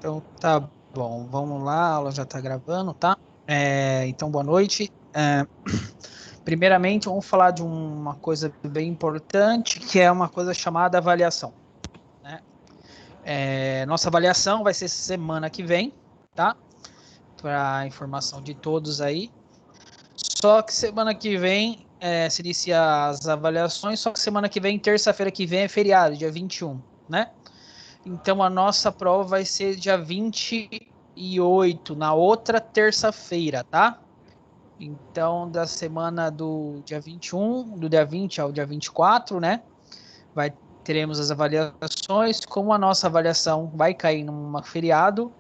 Então tá bom, vamos lá, a aula já tá gravando, tá? Então boa noite. Primeiramente, vamos falar de uma coisa bem importante, que é uma coisa chamada avaliação, né? Nossa avaliação vai ser semana que vem, tá? Para informação de todos aí. Só que semana que vem se inicia as avaliações, só que semana que vem, terça-feira que vem, é feriado, dia 21, né? Então a nossa prova vai ser dia 28, na outra terça-feira, tá? Então, da semana do dia 21, do dia 20 ao dia 24, né? Teremos as avaliações. Como a nossa avaliação vai cair num feriado,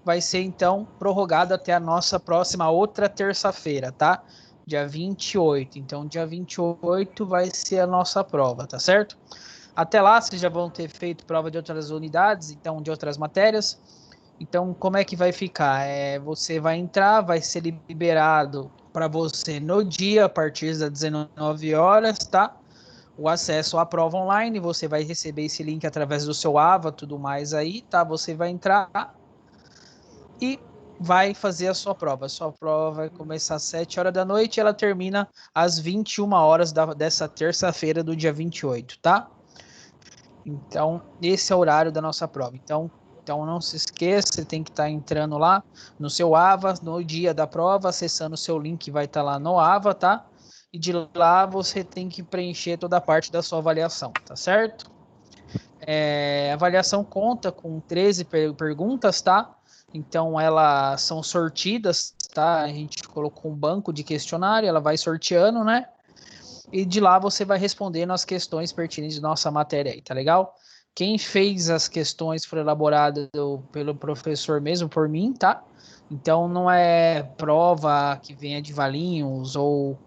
vai ser então prorrogada até a nossa próxima outra terça-feira, tá? Dia 28. Então, dia 28 vai ser a nossa prova, tá certo? Até lá, vocês já vão ter feito prova de outras unidades, então de outras matérias. Então, como é que vai ficar? Você vai entrar, vai ser liberado para você no dia, a partir das 19 horas, tá? O acesso à prova online, você vai receber esse link através do seu AVA, tudo mais aí, tá? Você vai entrar e vai fazer a sua prova. A sua prova vai começar às 7 horas da noite e ela termina às 21 horas dessa terça-feira do dia 28, tá? Então, esse é o horário da nossa prova. Então não se esqueça, você tem que estar entrando lá no seu AVA, no dia da prova, acessando o seu link, vai estar lá no AVA, tá? E de lá você tem que preencher toda a parte da sua avaliação, tá certo? A avaliação conta com 13 perguntas, tá? Então, elas são sortidas, tá? A gente colocou um banco de questionário, ela vai sorteando, né? E de lá você vai respondendo as questões pertinentes da nossa matéria aí, tá legal? Quem fez as questões foi elaborado pelo professor mesmo, por mim, tá? Então não é prova que venha de Valinhos ou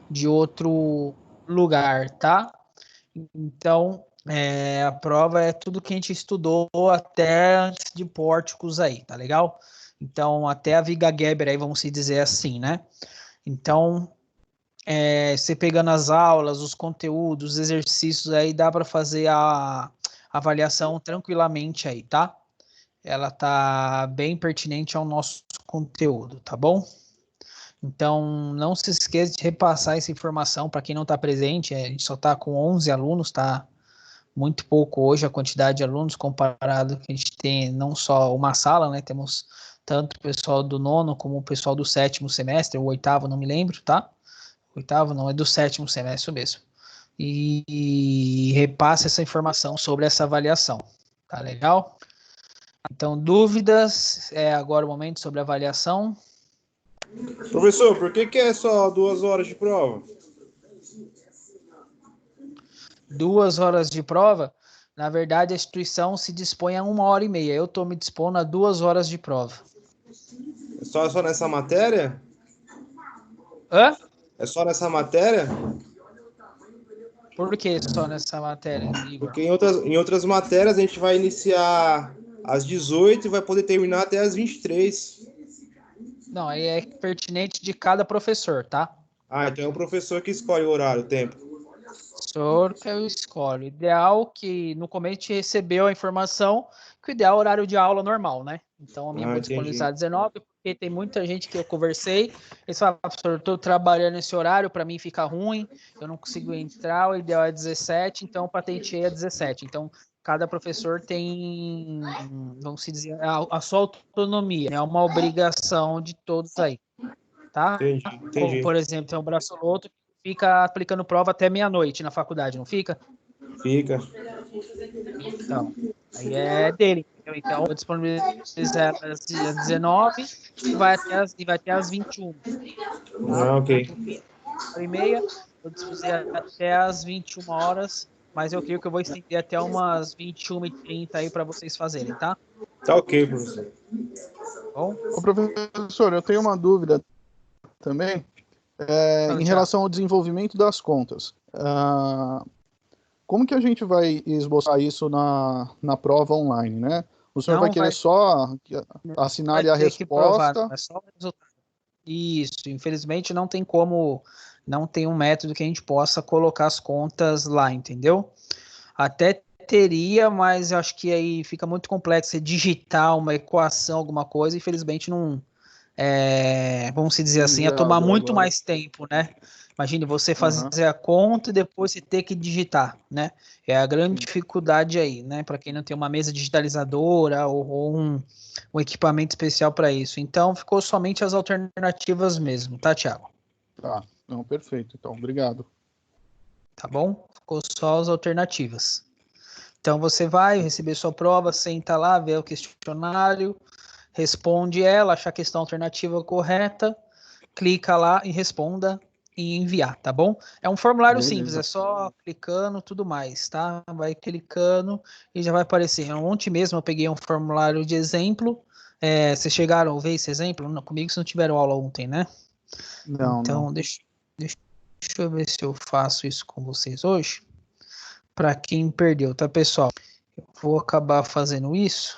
de outro lugar, tá? Então a prova é tudo que a gente estudou até antes de Pórticos aí, tá legal? Então até a Viga Geber aí, vamos se dizer assim, né? Então você pegando as aulas, os conteúdos, os exercícios aí, dá para fazer a avaliação tranquilamente aí, tá? Ela tá bem pertinente ao nosso conteúdo, tá bom? Então, não se esqueça de repassar essa informação para quem não está presente. A gente só está com 11 alunos, tá? Muito pouco hoje a quantidade de alunos comparado que a gente tem não só uma sala, né? Temos tanto o pessoal do nono como o pessoal do sétimo semestre, o oitavo, não me lembro, tá? Oitavo não, é do sétimo semestre mesmo. E repasse essa informação sobre essa avaliação. Tá legal? Então, dúvidas? É agora o momento sobre a avaliação. Professor, por que é só 2 horas de prova? 2 horas de prova. Na verdade, a instituição se dispõe a 1 hora e meia. Eu estou me dispondo a 2 horas de prova. É só nessa matéria? Hã? É só nessa matéria? Por que só nessa matéria, Igor? Porque em outras matérias a gente vai iniciar às 18 e vai poder terminar até às 23. Não, aí é pertinente de cada professor, tá? Ah, então é o professor que escolhe o horário, o tempo. Professor que eu escolho. Ideal que no começo a gente recebeu a informação que o ideal é o horário de aula normal, né? Então a minha vou disponibilizar Entendi. 19, porque tem muita gente que eu conversei, eles falam, professor, eu estou trabalhando nesse horário, para mim fica ruim, eu não consigo entrar, o ideal é 17, então eu patenteei a 17. Então cada professor tem, vamos dizer, a sua autonomia, é né? Uma obrigação de todos aí, tá? Como, Entendi. por exemplo, tem o braço outro que fica aplicando prova até meia-noite na faculdade, não fica? Fica. Então, aí é dele, entendeu? Então, vou disponibilizar às 19 e vai até às 21, tá? Ah, ok. No mínimo, 1 hora e meia, vou disponibilizar até às 21 horas, mas eu creio que eu vou estender até umas 21h30 aí para vocês fazerem, tá? Tá ok, professor. Bom? Ô, professor, eu tenho uma dúvida também Fala, em Thiago. relação ao desenvolvimento das contas. Como que a gente vai esboçar isso na prova online, né? O senhor vai Não querer vai, só assinar vai ali a ter que provar, resposta? não é só o resultado. Isso, infelizmente não tem como, não tem um método que a gente possa colocar as contas lá, entendeu? Até teria, mas eu acho que aí fica muito complexo você digitar uma equação, alguma coisa, infelizmente não, vamos se dizer assim, ia tomar Inviável muito agora. mais tempo, né? Imagine você Aham, fazer a conta e depois você ter que digitar, né? É a grande sim. dificuldade aí, né? Para quem não tem uma mesa digitalizadora ou um equipamento especial para isso. Então, ficou somente as alternativas mesmo, tá, Thiago? Tá. Não, perfeito. Então, obrigado. Tá bom? Ficou só as alternativas. Então, você vai receber sua prova, senta lá, vê o questionário, responde ela, achar a questão alternativa correta, clica lá e responda e enviar, tá bom? É um formulário simples, é Beleza. só clicando, tudo mais, tá? Vai clicando e já vai aparecer. Ontem mesmo eu peguei um formulário de exemplo. Vocês chegaram a ver esse exemplo? Não, comigo vocês não tiveram aula ontem, né? Não, não. Então, deixa eu ver se eu faço isso com vocês hoje. Para quem perdeu, tá, pessoal? Eu vou acabar fazendo isso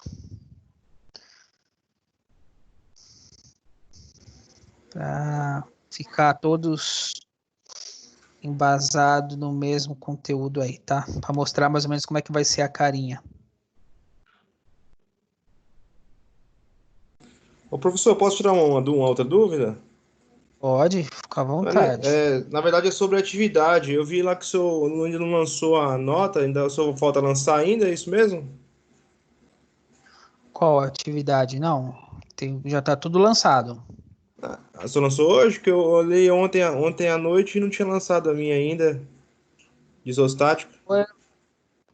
para ficar todos embasado no mesmo conteúdo aí, tá? Para mostrar mais ou menos como é que vai ser a carinha. Ô, professor, posso tirar uma outra dúvida? Pode, fica à vontade. Na verdade é sobre a atividade. Eu vi lá que o senhor ainda não lançou a nota, ainda só falta lançar ainda, é isso mesmo? Qual a atividade? Não, já tá tudo lançado. A senhora lançou hoje? Que eu olhei ontem à noite e não tinha lançado a minha ainda, de isostático. Foi-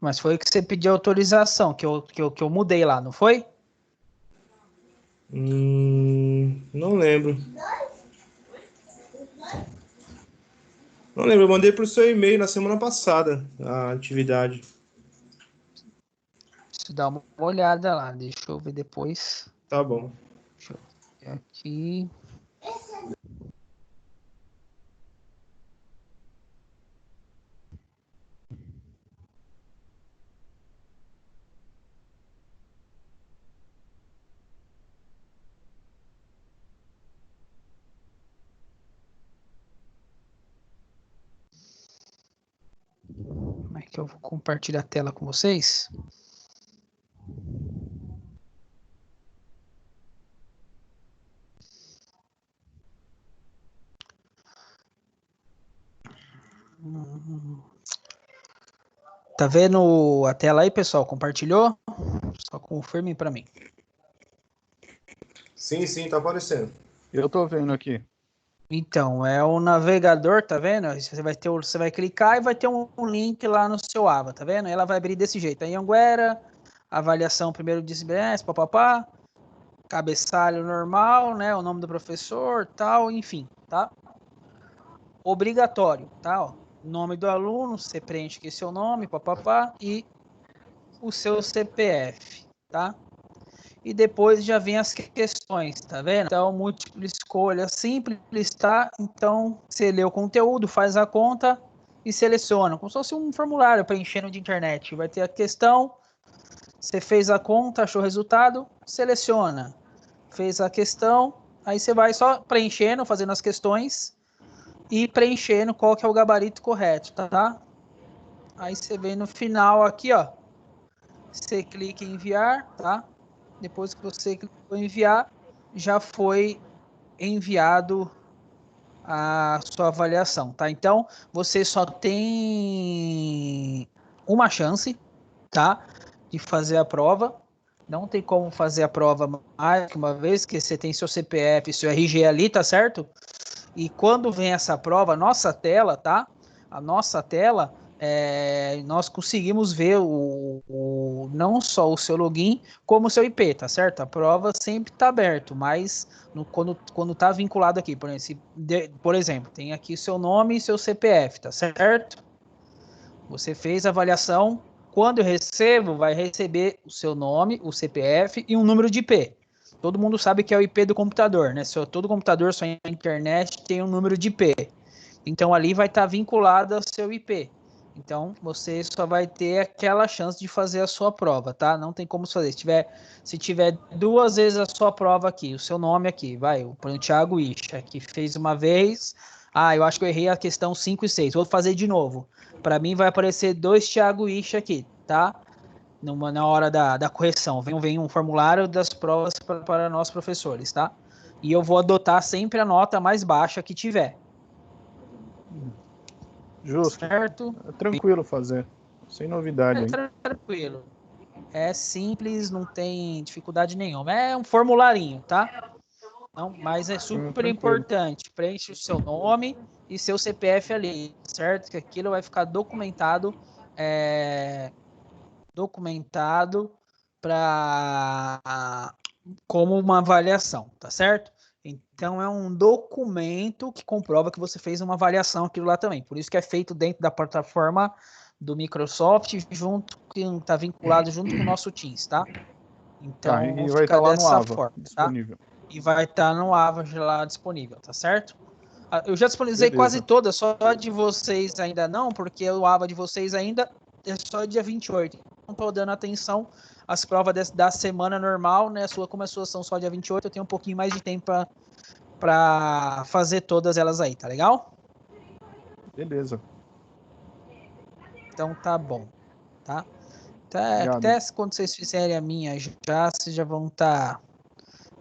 Mas foi que você pediu autorização, que eu mudei lá, não foi? Não lembro. Não lembro, eu mandei pro seu e-mail na semana passada a atividade. Deixa eu dar uma olhada lá, deixa eu ver depois. Tá bom. Deixa eu ver aqui. Como é que eu vou compartilhar a tela com vocês? Tá vendo a tela aí, pessoal? Compartilhou? Só confirmem para mim. Sim, sim, tá aparecendo. Eu tô vendo aqui. Então, é o navegador, tá vendo? Você vai clicar e vai ter um link lá no seu Ava, tá vendo? Ela vai abrir desse jeito. Aí, Anguera, avaliação primeiro de semestre, papapá, cabeçalho normal, né? O nome do professor, tal, enfim, tá? Obrigatório, tá? Ó, nome do aluno, você preenche aqui seu nome, papapá, e o seu CPF, tá? E depois já vem as questões, tá vendo? Então, múltipla escolha simples, tá? Então, você lê o conteúdo, faz a conta e seleciona, como se fosse um formulário preenchendo de internet. Vai ter a questão, você fez a conta, achou o resultado, seleciona. Fez a questão, aí você vai só preenchendo, fazendo as questões e preenchendo qual que é o gabarito correto, tá? Aí você vem no final aqui, ó. Você clica em enviar, tá? Depois que você clicou em enviar, já foi enviado a sua avaliação, tá? Então, você só tem uma chance, tá? De fazer a prova. Não tem como fazer a prova mais que uma vez, que você tem seu CPF, seu RG ali, tá certo? E quando vem essa prova, a nossa tela, tá? A nossa tela, nós conseguimos ver não só o seu login, como o seu IP, tá certo? A prova sempre está aberto, mas quando tá vinculado aqui, por exemplo, tem aqui seu nome e seu CPF, tá certo? Você fez a avaliação, quando eu recebo, vai receber o seu nome, o CPF e um número de IP. Todo mundo sabe que é o IP do computador, né? Todo computador, sua internet tem um número de IP. Então ali vai estar vinculado ao seu IP. Então você só vai ter aquela chance de fazer a sua prova, tá? Não tem como fazer. Se tiver duas vezes a sua prova aqui, o seu nome aqui, vai, o Thiago Isha, que fez uma vez. Eu acho que eu errei a questão 5 e 6. Vou fazer de novo. Para mim vai aparecer dois Thiago Isha aqui, tá? na hora da correção. Vem um formulário das provas para nós professores, tá? E eu vou adotar sempre a nota mais baixa que tiver. Justo. Certo? É tranquilo fazer. Sem novidade aí. Tranquilo. É simples, não tem dificuldade nenhuma. É um formularinho, tá? Não, mas é super Tranquilo. importante. Preenche o seu nome e seu CPF ali, certo? Que aquilo vai ficar documentado, para como uma avaliação, tá certo? Então é um documento que comprova que você fez uma avaliação aquilo lá também. Por isso que é feito dentro da plataforma do Microsoft, junto que está vinculado junto com o nosso Teams, tá? Então E vai fica estar lá no dessa AVA forma, tá? disponível. E vai estar no AVA lá disponível, tá certo? Eu já disponibilizei Beleza. quase todas, só de vocês ainda não, porque o AVA de vocês ainda é só dia 28. Não estou dando atenção às provas da semana normal, né? Como as suas são só dia 28, eu tenho um pouquinho mais de tempo para fazer todas elas aí, tá legal? Beleza. Então tá bom, tá? Obrigado. Até quando vocês fizerem a minha já, vocês já vão estar,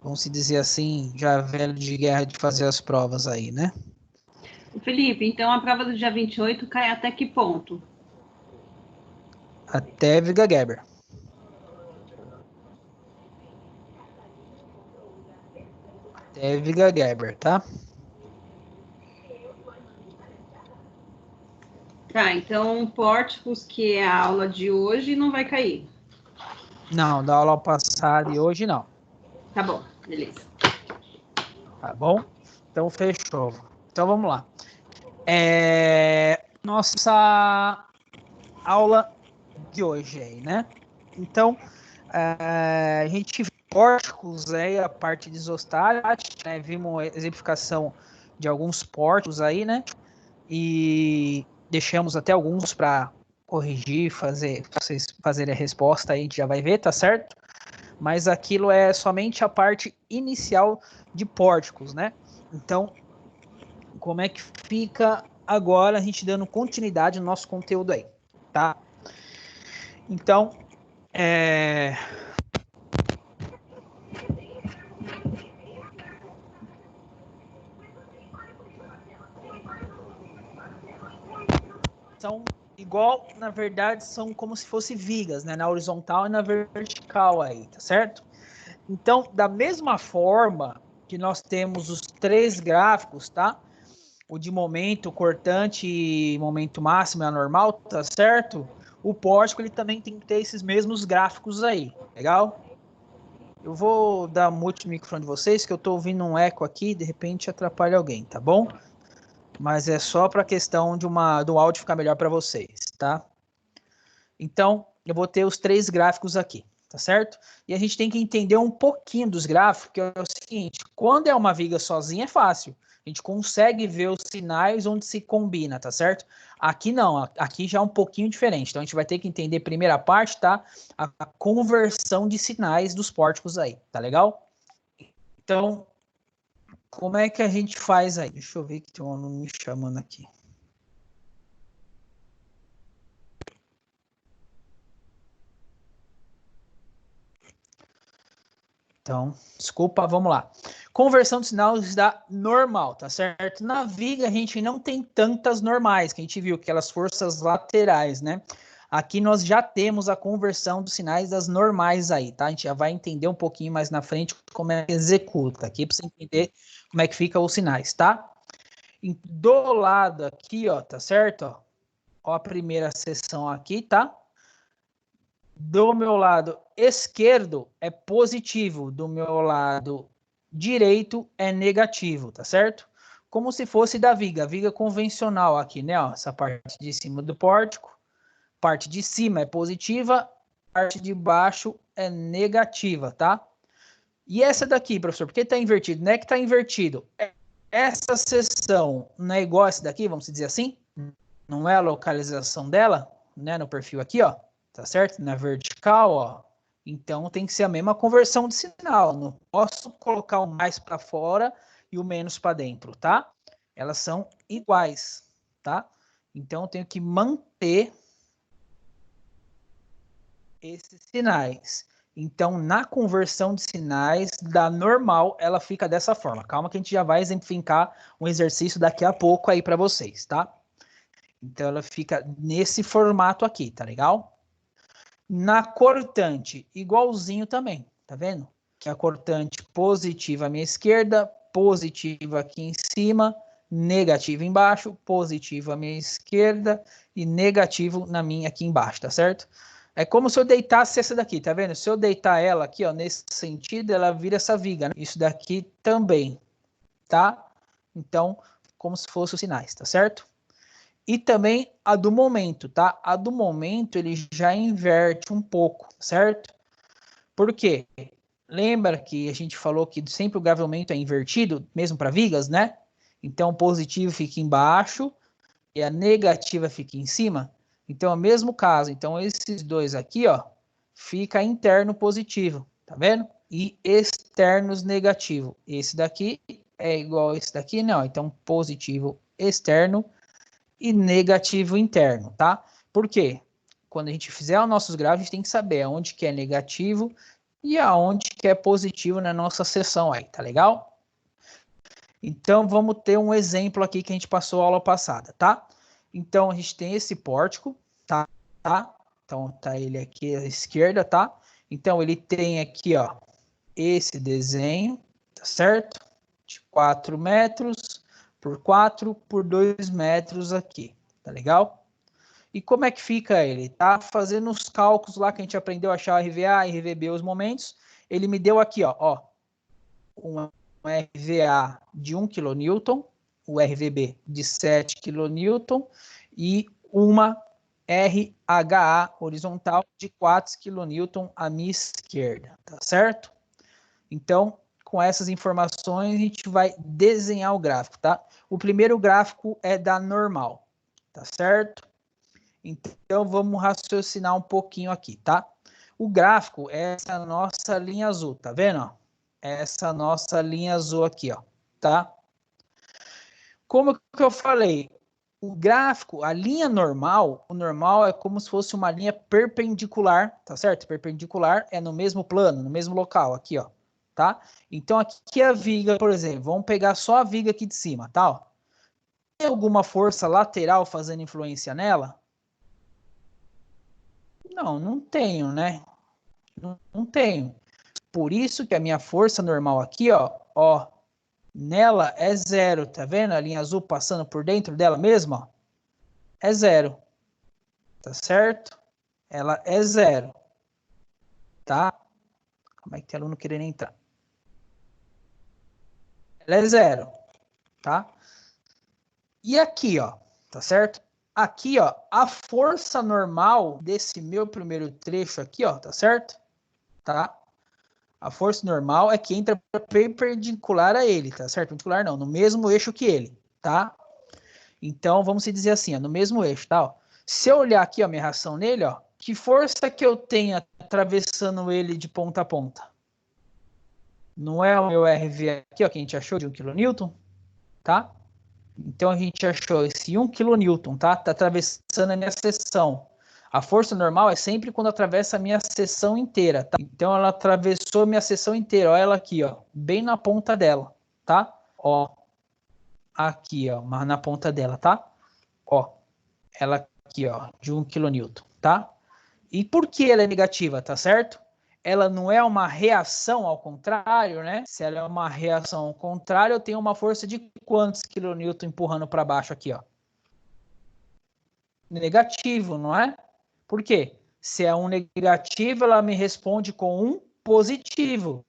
vamos se dizer assim, já velho de guerra de fazer as provas aí, né? Felipe, então a prova do dia 28 cai até que ponto? Até Viga Geber. Até Viga Geber, tá? Tá, então Pórticos, que é a aula de hoje, não vai cair. Não, da aula passada e hoje não. Tá bom, beleza. Tá bom? Então fechou. Então vamos lá. Nossa aula de hoje aí, né? Então, a gente viu pórticos aí, a parte de isostática, né? Vimos a exemplificação de alguns pórticos aí, né? E deixamos até alguns para corrigir, vocês fazerem a resposta aí, a gente já vai ver, tá certo? Mas aquilo é somente a parte inicial de pórticos, né? Então, como é que fica agora a gente dando continuidade no nosso conteúdo aí, tá? Então, são igual, na verdade, são como se fossem vigas, né? Na horizontal e na vertical aí, tá certo? Então, da mesma forma que nós temos os três gráficos, tá? O de momento cortante e momento máximo é anormal, tá certo? O pórtico ele também tem que ter esses mesmos gráficos aí, legal? Eu vou dar mute no microfone de vocês, que eu tô ouvindo um eco aqui, de repente atrapalha alguém, tá bom? Mas é só para a questão do áudio ficar melhor para vocês, tá? Então, eu vou ter os três gráficos aqui, tá certo? E a gente tem que entender um pouquinho dos gráficos, que é o seguinte, quando é uma viga sozinha é fácil, a gente consegue ver os sinais onde se combina, tá certo? Aqui não, aqui já é um pouquinho diferente, então a gente vai ter que entender primeira parte, tá? A conversão de sinais dos pórticos aí, tá legal? Então, como é que a gente faz aí? Deixa eu ver que tem um aluno me chamando aqui. Então, desculpa, vamos lá. Conversão de sinais da normal, tá certo? Na viga a gente não tem tantas normais, que a gente viu, aquelas forças laterais, né? Aqui nós já temos a conversão dos sinais das normais aí, tá? A gente já vai entender um pouquinho mais na frente como é que executa aqui, para você entender como é que fica os sinais, tá? Do lado aqui, ó, tá certo? Ó a primeira seção aqui, tá? Do meu lado esquerdo é positivo, do meu lado direito é negativo, tá certo? Como se fosse da viga, a viga convencional aqui, né? Ó, essa parte de cima do pórtico, parte de cima é positiva, parte de baixo é negativa, tá? E essa daqui, professor, por que tá invertido? Não é que tá invertido. Essa seção não é igual a essa daqui, vamos dizer assim? Não é a localização dela, né? No perfil aqui, ó. Tá certo? Na vertical, ó. Então tem que ser a mesma conversão de sinal. Não posso colocar o mais para fora e o menos para dentro, tá? Elas são iguais, tá? Então eu tenho que manter esses sinais. Então, na conversão de sinais da normal, ela fica dessa forma. Calma que a gente já vai exemplificar um exercício daqui a pouco aí para vocês, tá? Então, ela fica nesse formato aqui, tá legal? Na cortante, igualzinho também, tá vendo? Que a cortante positiva à minha esquerda, positiva aqui em cima, negativo embaixo, positivo à minha esquerda e negativo na minha aqui embaixo, tá certo? É como se eu deitasse essa daqui, tá vendo? Se eu deitar ela aqui, ó, nesse sentido, ela vira essa viga, né? Isso daqui também, tá? Então, como se fossem os sinais, tá certo? E também a do momento, tá? A do momento, ele já inverte um pouco, certo? Por quê? Lembra que a gente falou que sempre o gravamento é invertido, mesmo para vigas, né? Então, o positivo fica embaixo e a negativa fica em cima. Então, é o mesmo caso. Então, esses dois aqui, ó, fica interno positivo, tá vendo? E externos negativo. Esse daqui é igual a esse daqui, não. Então, positivo externo e negativo interno, tá? Por quê? Quando a gente fizer os nossos gráficos, a gente tem que saber aonde que é negativo e aonde que é positivo na nossa seção aí, tá legal? Então, vamos ter um exemplo aqui que a gente passou a aula passada, tá? Então, a gente tem esse pórtico, tá? Então, tá ele aqui à esquerda, tá? Então, ele tem aqui, ó, esse desenho, tá certo? De 4 metros por 4 por 2 metros aqui, tá legal? E como é que fica ele? Tá fazendo os cálculos lá que a gente aprendeu a achar o RVA, RVB, os momentos. Ele me deu aqui, ó um RVA de 1 kN, o RVB de 7 kN e uma RHA horizontal de 4 kN à minha esquerda, tá certo? Então, com essas informações, a gente vai desenhar o gráfico, tá? O primeiro gráfico é da normal, tá certo? Então, vamos raciocinar um pouquinho aqui, tá? O gráfico é essa nossa linha azul, tá vendo? Ó? Essa nossa linha azul aqui, ó, tá? Como que eu falei? O gráfico, a linha normal, o normal é como se fosse uma linha perpendicular, tá certo? Perpendicular é no mesmo plano, no mesmo local, aqui, ó, tá? Então, aqui a viga, por exemplo, vamos pegar só a viga aqui de cima, tá? Ó. Tem alguma força lateral fazendo influência nela? Não, não tenho, né? Não tenho. Por isso que a minha força normal aqui, ó, nela é zero, tá vendo? A linha azul passando por dentro dela mesma, ó, é zero, tá certo? Ela é zero, tá? Como é que tem aluno querendo entrar? Ela é zero, tá? E aqui, ó, tá certo? Aqui, ó, a força normal desse meu primeiro trecho aqui, ó, tá certo? Tá? A força normal é que entra perpendicular a ele, tá certo? Perpendicular não, no mesmo eixo que ele, tá? Então, vamos dizer assim, ó, no mesmo eixo, tá? Ó. Se eu olhar aqui, ó, minha reação nele, ó, que força que eu tenho atravessando ele de ponta a ponta? Não é o meu RV aqui, ó, que a gente achou de 1 kN, tá? Então, a gente achou esse 1 kN, tá? Tá atravessando a minha seção. A força normal é sempre quando atravessa a minha seção inteira, tá? Então, ela atravessou a minha seção inteira. Olha ela aqui, ó, bem na ponta dela, tá? Ó, aqui, ó, mas na ponta dela, tá? Ó, ela aqui, ó, de 1 kN, tá? E por que ela é negativa, tá certo? Ela não é uma reação ao contrário, né? Se ela é uma reação ao contrário, eu tenho uma força de quantos kilonewton empurrando para baixo aqui, ó? Negativo, não é? Por quê? Se é um negativo, ela me responde com um positivo.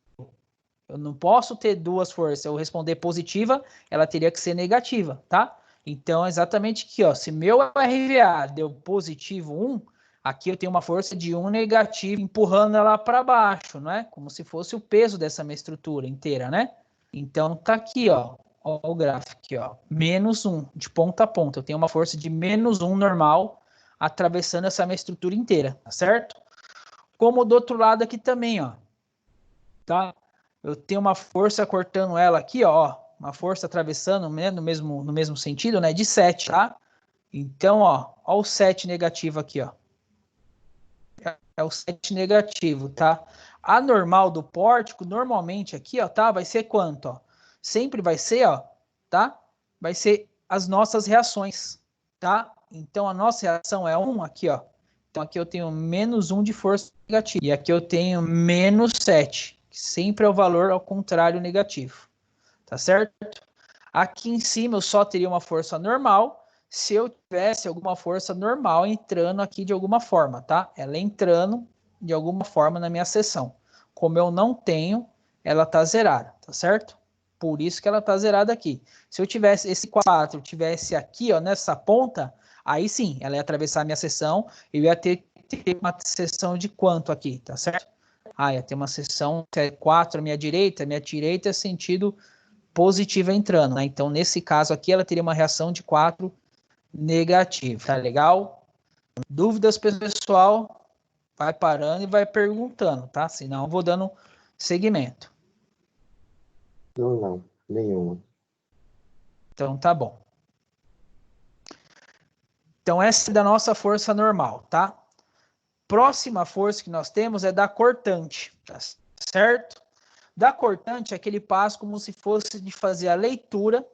Eu não posso ter duas forças. Se eu responder positiva, ela teria que ser negativa, tá? Então, exatamente aqui, ó. Se meu RVA deu positivo 1, aqui eu tenho uma força de 1 negativo empurrando ela para baixo, né? Como se fosse o peso dessa minha estrutura inteira, né? Então, tá aqui, ó. Ó o gráfico aqui, ó. Menos 1, de ponta a ponta. Eu tenho uma força de menos 1 normal atravessando essa minha estrutura inteira, tá certo? Como do outro lado aqui também, ó. Tá? Eu tenho uma força cortando ela aqui, ó. Uma força atravessando, né, no mesmo sentido, né? De 7, tá? Então, ó o 7 negativo aqui, ó. é o 7 negativo, tá? A normal do pórtico, normalmente aqui, ó, tá? Vai ser quanto, ó? Sempre vai ser, ó, tá? Vai ser as nossas reações, tá? Então, a nossa reação é 1 aqui, ó. Então, aqui eu tenho menos 1 de força negativa. E aqui eu tenho menos 7, que sempre é o valor ao contrário negativo. Tá certo? Aqui em cima eu só teria uma força normal se eu tivesse alguma força normal entrando aqui de alguma forma, tá? Ela entrando de alguma forma na minha seção. Como eu não tenho, ela tá zerada, tá certo? Por isso que ela tá zerada aqui. Se eu tivesse esse 4, tivesse aqui, ó, nessa ponta, aí sim, ela ia atravessar a minha seção, eu ia ter uma seção de quanto aqui, tá certo? Ah, ia ter uma seção 4 à minha direita é sentido positiva entrando, né? Então, nesse caso aqui, ela teria uma reação de 4 negativa, tá legal? Dúvidas, pessoal? Vai parando e vai perguntando, tá? Senão eu vou dando seguimento. Não, nenhuma. Então, tá bom. Então, essa é da nossa força normal, tá? Próxima força que nós temos é da cortante, tá certo? Da cortante é aquele passo como se fosse de fazer a leitura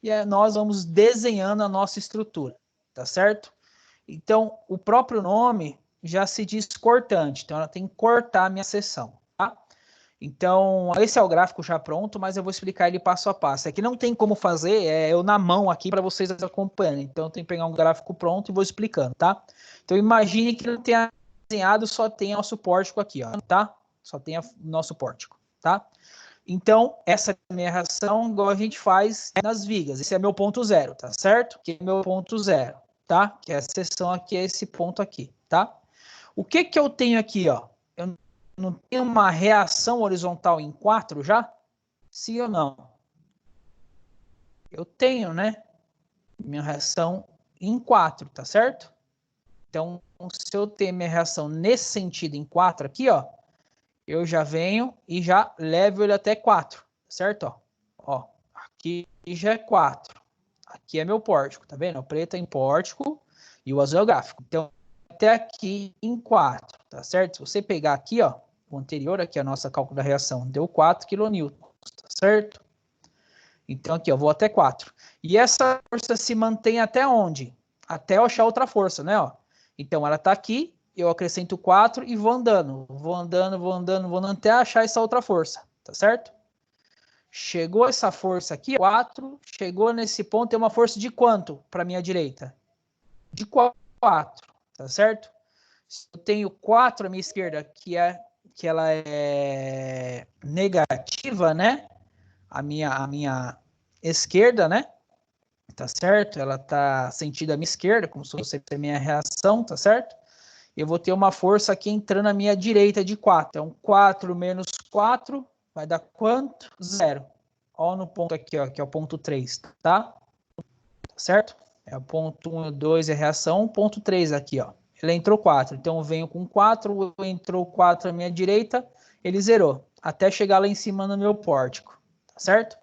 e nós vamos desenhando a nossa estrutura, tá certo? Então, o próprio nome já se diz cortante, então ela tem que cortar a minha seção, tá? Então, esse é o gráfico já pronto, mas eu vou explicar ele passo a passo. Aqui não tem como fazer, eu na mão aqui para vocês acompanharem. Então, eu tenho que pegar um gráfico pronto e vou explicando, tá? Então, imagine que não tenha desenhado, só tem nosso pórtico aqui, ó, tá? Só tem o nosso pórtico, tá? Então, essa é a minha reação, igual a gente faz nas vigas. Esse é meu ponto zero, tá certo? Que é meu ponto zero, tá? Que é a seção aqui, é esse ponto aqui, tá? O que que eu tenho aqui, ó? Eu não tenho uma reação horizontal em 4 já? Sim ou não? Eu tenho, né? Minha reação em 4, tá certo? Então, se eu ter minha reação nesse sentido em 4 aqui, ó, eu já venho e já levo ele até 4, certo? Ó, aqui já é 4. Aqui é meu pórtico, tá vendo? O preto é em pórtico e o azul é o gráfico. Então, até aqui em 4, tá certo? Se você pegar aqui, ó, o anterior aqui, a nossa cálculo da reação, deu 4 kN, tá certo? Então, aqui, ó, vou até 4. E essa força se mantém até onde? Até eu achar outra força, né? Ó. Então, ela tá aqui, eu acrescento 4 e vou andando. Vou andando, até achar essa outra força, tá certo? Chegou essa força aqui, 4, chegou nesse ponto, tem uma força de quanto para minha direita? De 4, tá certo? Se eu tenho 4 à minha esquerda, que ela é negativa, né? A minha esquerda, né? Tá certo? Ela tá sentido à minha esquerda, como se fosse a minha reação, tá certo? Eu vou ter uma força aqui entrando à minha direita de 4. Então, 4 menos 4 vai dar quanto? 0. Ó no ponto aqui, ó, que é o ponto 3, tá? Tá certo? É o ponto 1 e 2 é a reação, ponto 3 aqui, ó. Ele entrou 4, então eu venho com 4, entrou 4 à minha direita, ele zerou, até chegar lá em cima no meu pórtico, tá certo?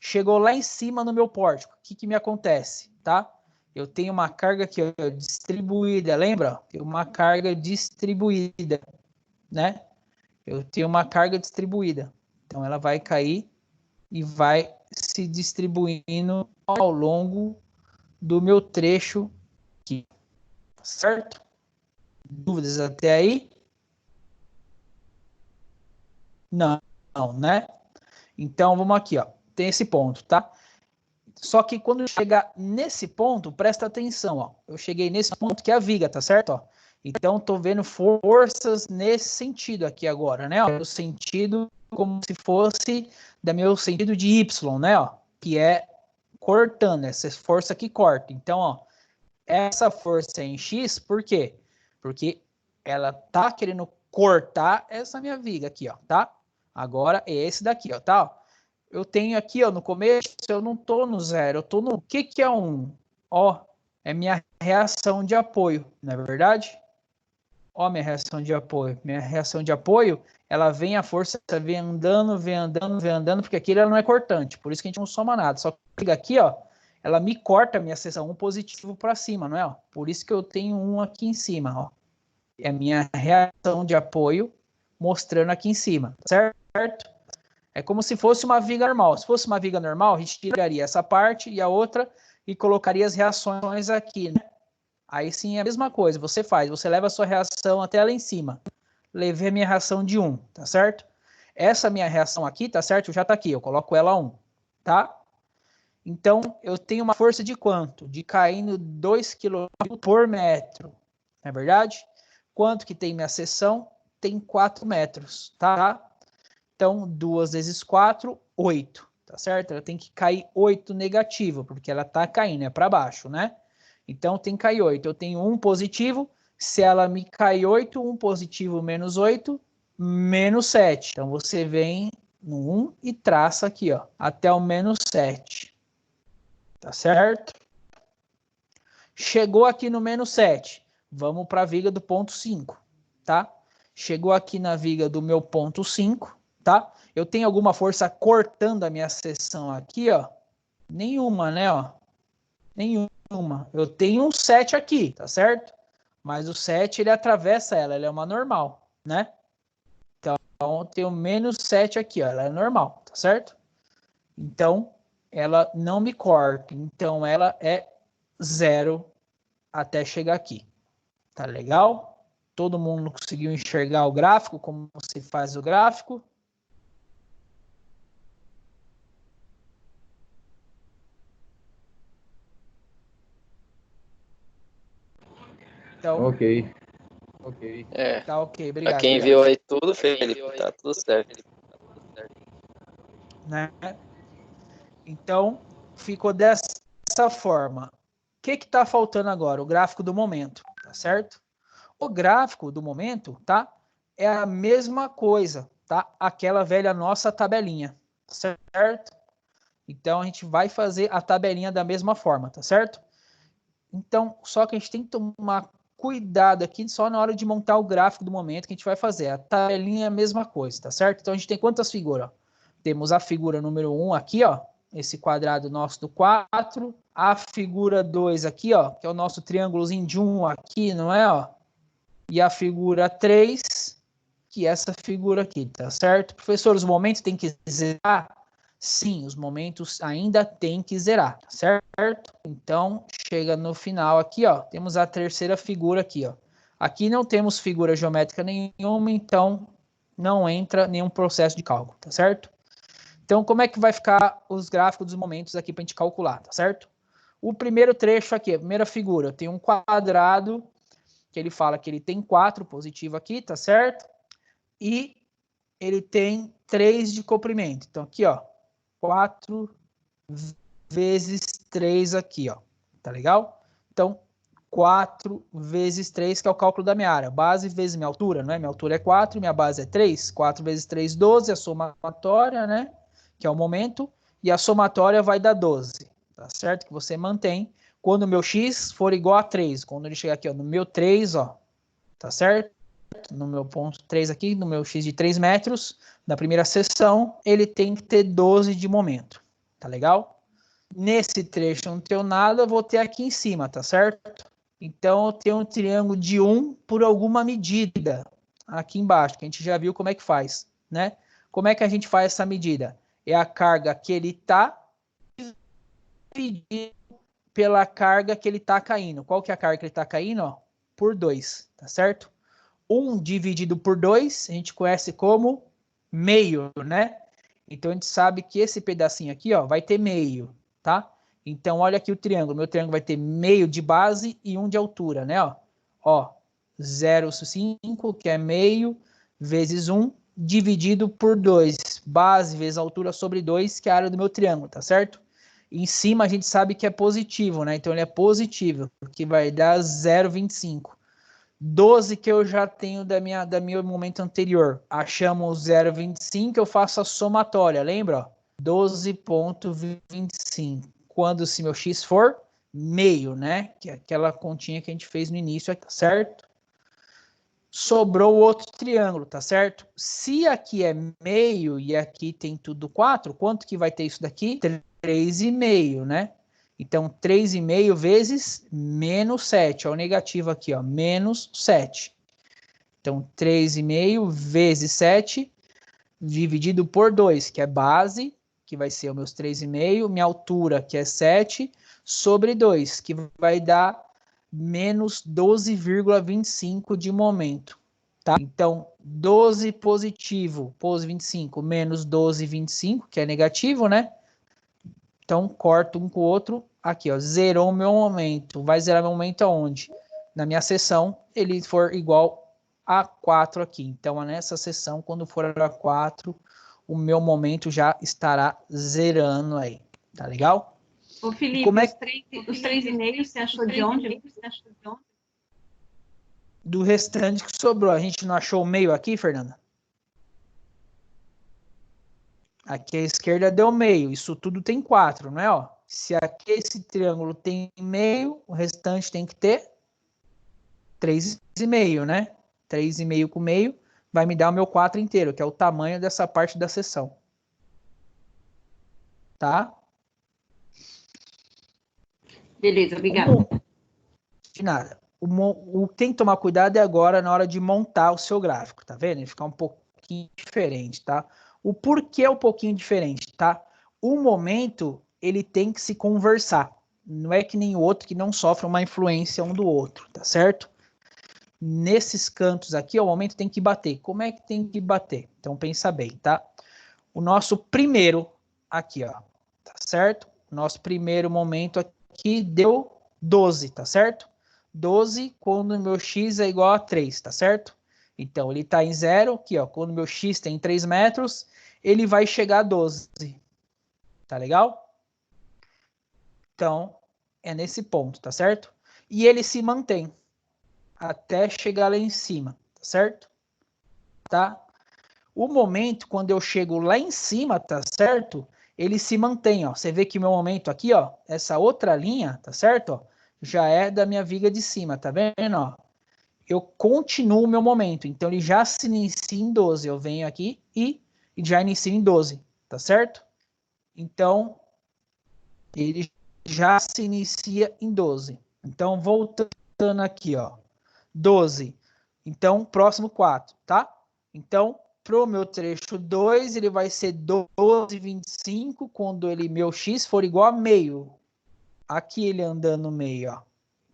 Chegou lá em cima no meu pórtico, o que que me acontece, tá? Eu tenho uma carga aqui, ó, distribuída, lembra? Tem uma carga distribuída, né? Eu tenho uma carga distribuída, então ela vai cair e vai se distribuindo ao longo do meu trecho aqui, certo? Dúvidas até aí? Não, né? Então, vamos aqui, ó. Tem esse ponto, tá? Só que quando chegar nesse ponto, presta atenção, ó. Eu cheguei nesse ponto que é a viga, tá certo? Ó. Então, tô vendo forças nesse sentido aqui agora, né? Ó, no sentido como se fosse da meu sentido de Y, né? Ó, que é cortando, essa força que corta. Então, ó, essa força é em X, por quê? Porque ela tá querendo cortar essa minha viga aqui, ó, tá? Agora é esse daqui, ó, tá? Eu tenho aqui, ó, no começo, eu não tô no 0, eu tô no... O que que é 1? Ó, é minha reação de apoio, não é verdade? Ó, minha reação de apoio. Minha reação de apoio, ela vem, a força vem andando, porque aqui ela não é cortante, por isso que a gente não soma nada. Só que aqui, ó, ela me corta a minha seção 1 positivo para cima, não é? Ó? Por isso que eu tenho 1 aqui em cima, ó. é a minha reação de apoio mostrando aqui em cima, certo? É como se fosse uma viga normal. Se fosse uma viga normal, a gente tiraria essa parte e a outra e colocaria as reações aqui, né? Aí sim é a mesma coisa, você faz, você leva a sua reação até lá em cima. Levei a minha reação de 1, tá certo? Essa minha reação aqui, tá certo? Já tá aqui, eu coloco ela 1, tá? Então, eu tenho uma força de quanto? De caindo 2 kg por metro, não é verdade? Quanto que tem minha seção? Tem 4 metros, tá? Então, 2 vezes 4, 8, tá certo? Ela tem que cair 8 negativo, porque ela tá caindo, é para baixo, né? Então, tem que cair 8. Eu tenho 1 positivo, se ela me cai 8, 1 positivo menos 8, menos 7. Então, você vem no 1 e traça aqui, ó, até o menos 7. Tá certo? Chegou aqui no menos 7. Vamos para a viga do ponto 5, tá? Chegou aqui na viga do meu ponto 5, tá? Eu tenho alguma força cortando a minha seção aqui, ó? Nenhuma, né, ó? Nenhuma. Eu tenho um 7 aqui, tá certo? Mas o 7, ele atravessa ela, é uma normal, né? Então, eu tenho menos 7 aqui, ó, ela é normal, tá certo? Então, ela não me corta. Então, ela é 0 até chegar aqui. Tá legal? Todo mundo conseguiu enxergar o gráfico, como se faz o gráfico? Então, Ok. tá ok, Pra obrigado. quem viu aí tudo, Felipe, tá tudo certo. Né? Então, ficou dessa forma. O que está faltando agora? O gráfico do momento, tá certo? O gráfico do momento, tá? É a mesma coisa, tá? Aquela velha nossa tabelinha, certo? Então, a gente vai fazer a tabelinha da mesma forma, tá certo? Então, só que a gente tem que tomar cuidado aqui só na hora de montar o gráfico do momento que a gente vai fazer. A tabelinha é a mesma coisa, tá certo? Então, a gente tem quantas figuras? Temos a figura número 1 aqui, ó. Esse quadrado nosso do 4. A figura 2 aqui, ó, que é o nosso triângulozinho de 1 aqui, não é, ó? E a figura 3, que é essa figura aqui, tá certo? Professor, os momentos tem que zerar? Sim, os momentos ainda tem que zerar, tá certo? Então, chega no final aqui, ó, temos a terceira figura aqui, ó. Aqui não temos figura geométrica nenhuma, então não entra nenhum processo de cálculo, tá certo? Então, como é que vai ficar os gráficos dos momentos aqui para a gente calcular, tá certo? O primeiro trecho aqui, a primeira figura, tem um quadrado, que ele fala que ele tem 4 positivo aqui, tá certo? E ele tem 3 de comprimento. Então, aqui, ó, 4 vezes 3 aqui, ó. Tá legal? Então, 4 vezes 3, que é o cálculo da minha área. Base vezes minha altura, não é? Minha altura é 4, minha base é 3. 4 vezes 3, 12, a somatória, né? Que é o momento. E a somatória vai dar 12. Tá certo? Que você mantém quando o meu x for igual a 3. Quando ele chegar aqui, ó, no meu 3, ó. Tá certo? No meu ponto 3 aqui, no meu x de 3 metros, na primeira seção, ele tem que ter 12 de momento. Tá legal? Nesse trecho não tenho nada, vou ter aqui em cima, tá certo? Então, eu tenho um triângulo de 1 por alguma medida aqui embaixo, que a gente já viu como é que faz, né? Como é que a gente faz essa medida? É a carga que ele está dividido pela carga que ele está caindo. Qual que é a carga que ele está caindo? Ó, por 2, tá certo? 1 dividido por 2, a gente conhece como meio, né? Então, a gente sabe que esse pedacinho aqui, ó, vai ter meio, tá? Então, olha aqui o triângulo. Meu triângulo vai ter meio de base e 1 de altura, né? Ó, 0,5, que é meio, vezes 1, dividido por 2. Base vezes altura sobre 2, que é a área do meu triângulo, tá certo? E em cima a gente sabe que é positivo, né? Então, ele é positivo, que vai dar 0,25. 12 que eu já tenho da meu momento anterior. Achamos 0,25, eu faço a somatória, lembra? 12,25. Quando se meu x for meio, né? Que é aquela continha que a gente fez no início, tá certo? Sobrou o outro triângulo, tá certo? Se aqui é meio e aqui tem tudo 4, quanto que vai ter isso daqui? 3,5, né? Então, 3,5 vezes menos 7. Olha o negativo aqui, ó, menos 7. Então, 3,5 vezes 7 dividido por 2, que é base, que vai ser os meus 3,5, minha altura, que é 7, sobre 2, que vai dar menos 12,25 de momento. Tá? Então, 12 positivo, pose 25, menos 12,25, que é negativo, né? Então, corto um com o outro. Aqui, ó, zerou o meu momento. Vai zerar meu momento aonde? Na minha seção, ele for igual a 4 aqui. Então, nessa seção, quando for a 4, o meu momento já estará zerando aí. Tá legal? Ô, Felipe, como é... os 3,5 você achou de onde? Do restante que sobrou. A gente não achou o meio aqui, Fernanda? Aqui à esquerda deu meio. Isso tudo tem 4, não é? Ó? Se aqui esse triângulo tem meio, o restante tem que ter 3,5, né? 3,5 com meio vai me dar o meu 4 inteiro, que é o tamanho dessa parte da seção. Tá? Beleza, obrigada. De nada. O que tem que tomar cuidado é agora na hora de montar o seu gráfico, tá vendo? Ele fica um pouquinho diferente, tá? O porquê é um pouquinho diferente, tá? O momento, ele tem que se conversar. Não é que nem o outro que não sofre uma influência um do outro, tá certo? Nesses cantos aqui, o momento tem que bater. Como é que tem que bater? Então, pensa bem, tá? O nosso primeiro aqui, ó, tá certo? Nosso primeiro momento aqui deu 12, tá certo? 12 quando o meu x é igual a 3, tá certo? Então, ele está em 0, aqui, ó, quando o meu x tem 3 metros, ele vai chegar a 12. Tá legal? Então, é nesse ponto, tá certo? E ele se mantém até chegar lá em cima, tá certo? Tá? O momento, quando eu chego lá em cima, tá certo? Ele se mantém, ó. Você vê que o meu momento aqui, ó, essa outra linha, tá certo? Ó, já é da minha viga de cima, tá vendo, ó? Eu continuo o meu momento. Então, ele já se inicia em 12. Eu venho aqui e já inicio em 12, tá certo? Então, ele já se inicia em 12. Então, voltando aqui, ó. 12. Então, próximo 4, tá? Então, pro meu trecho 2, ele vai ser 12,25 quando meu x for igual a meio. Aqui ele andando no meio, ó.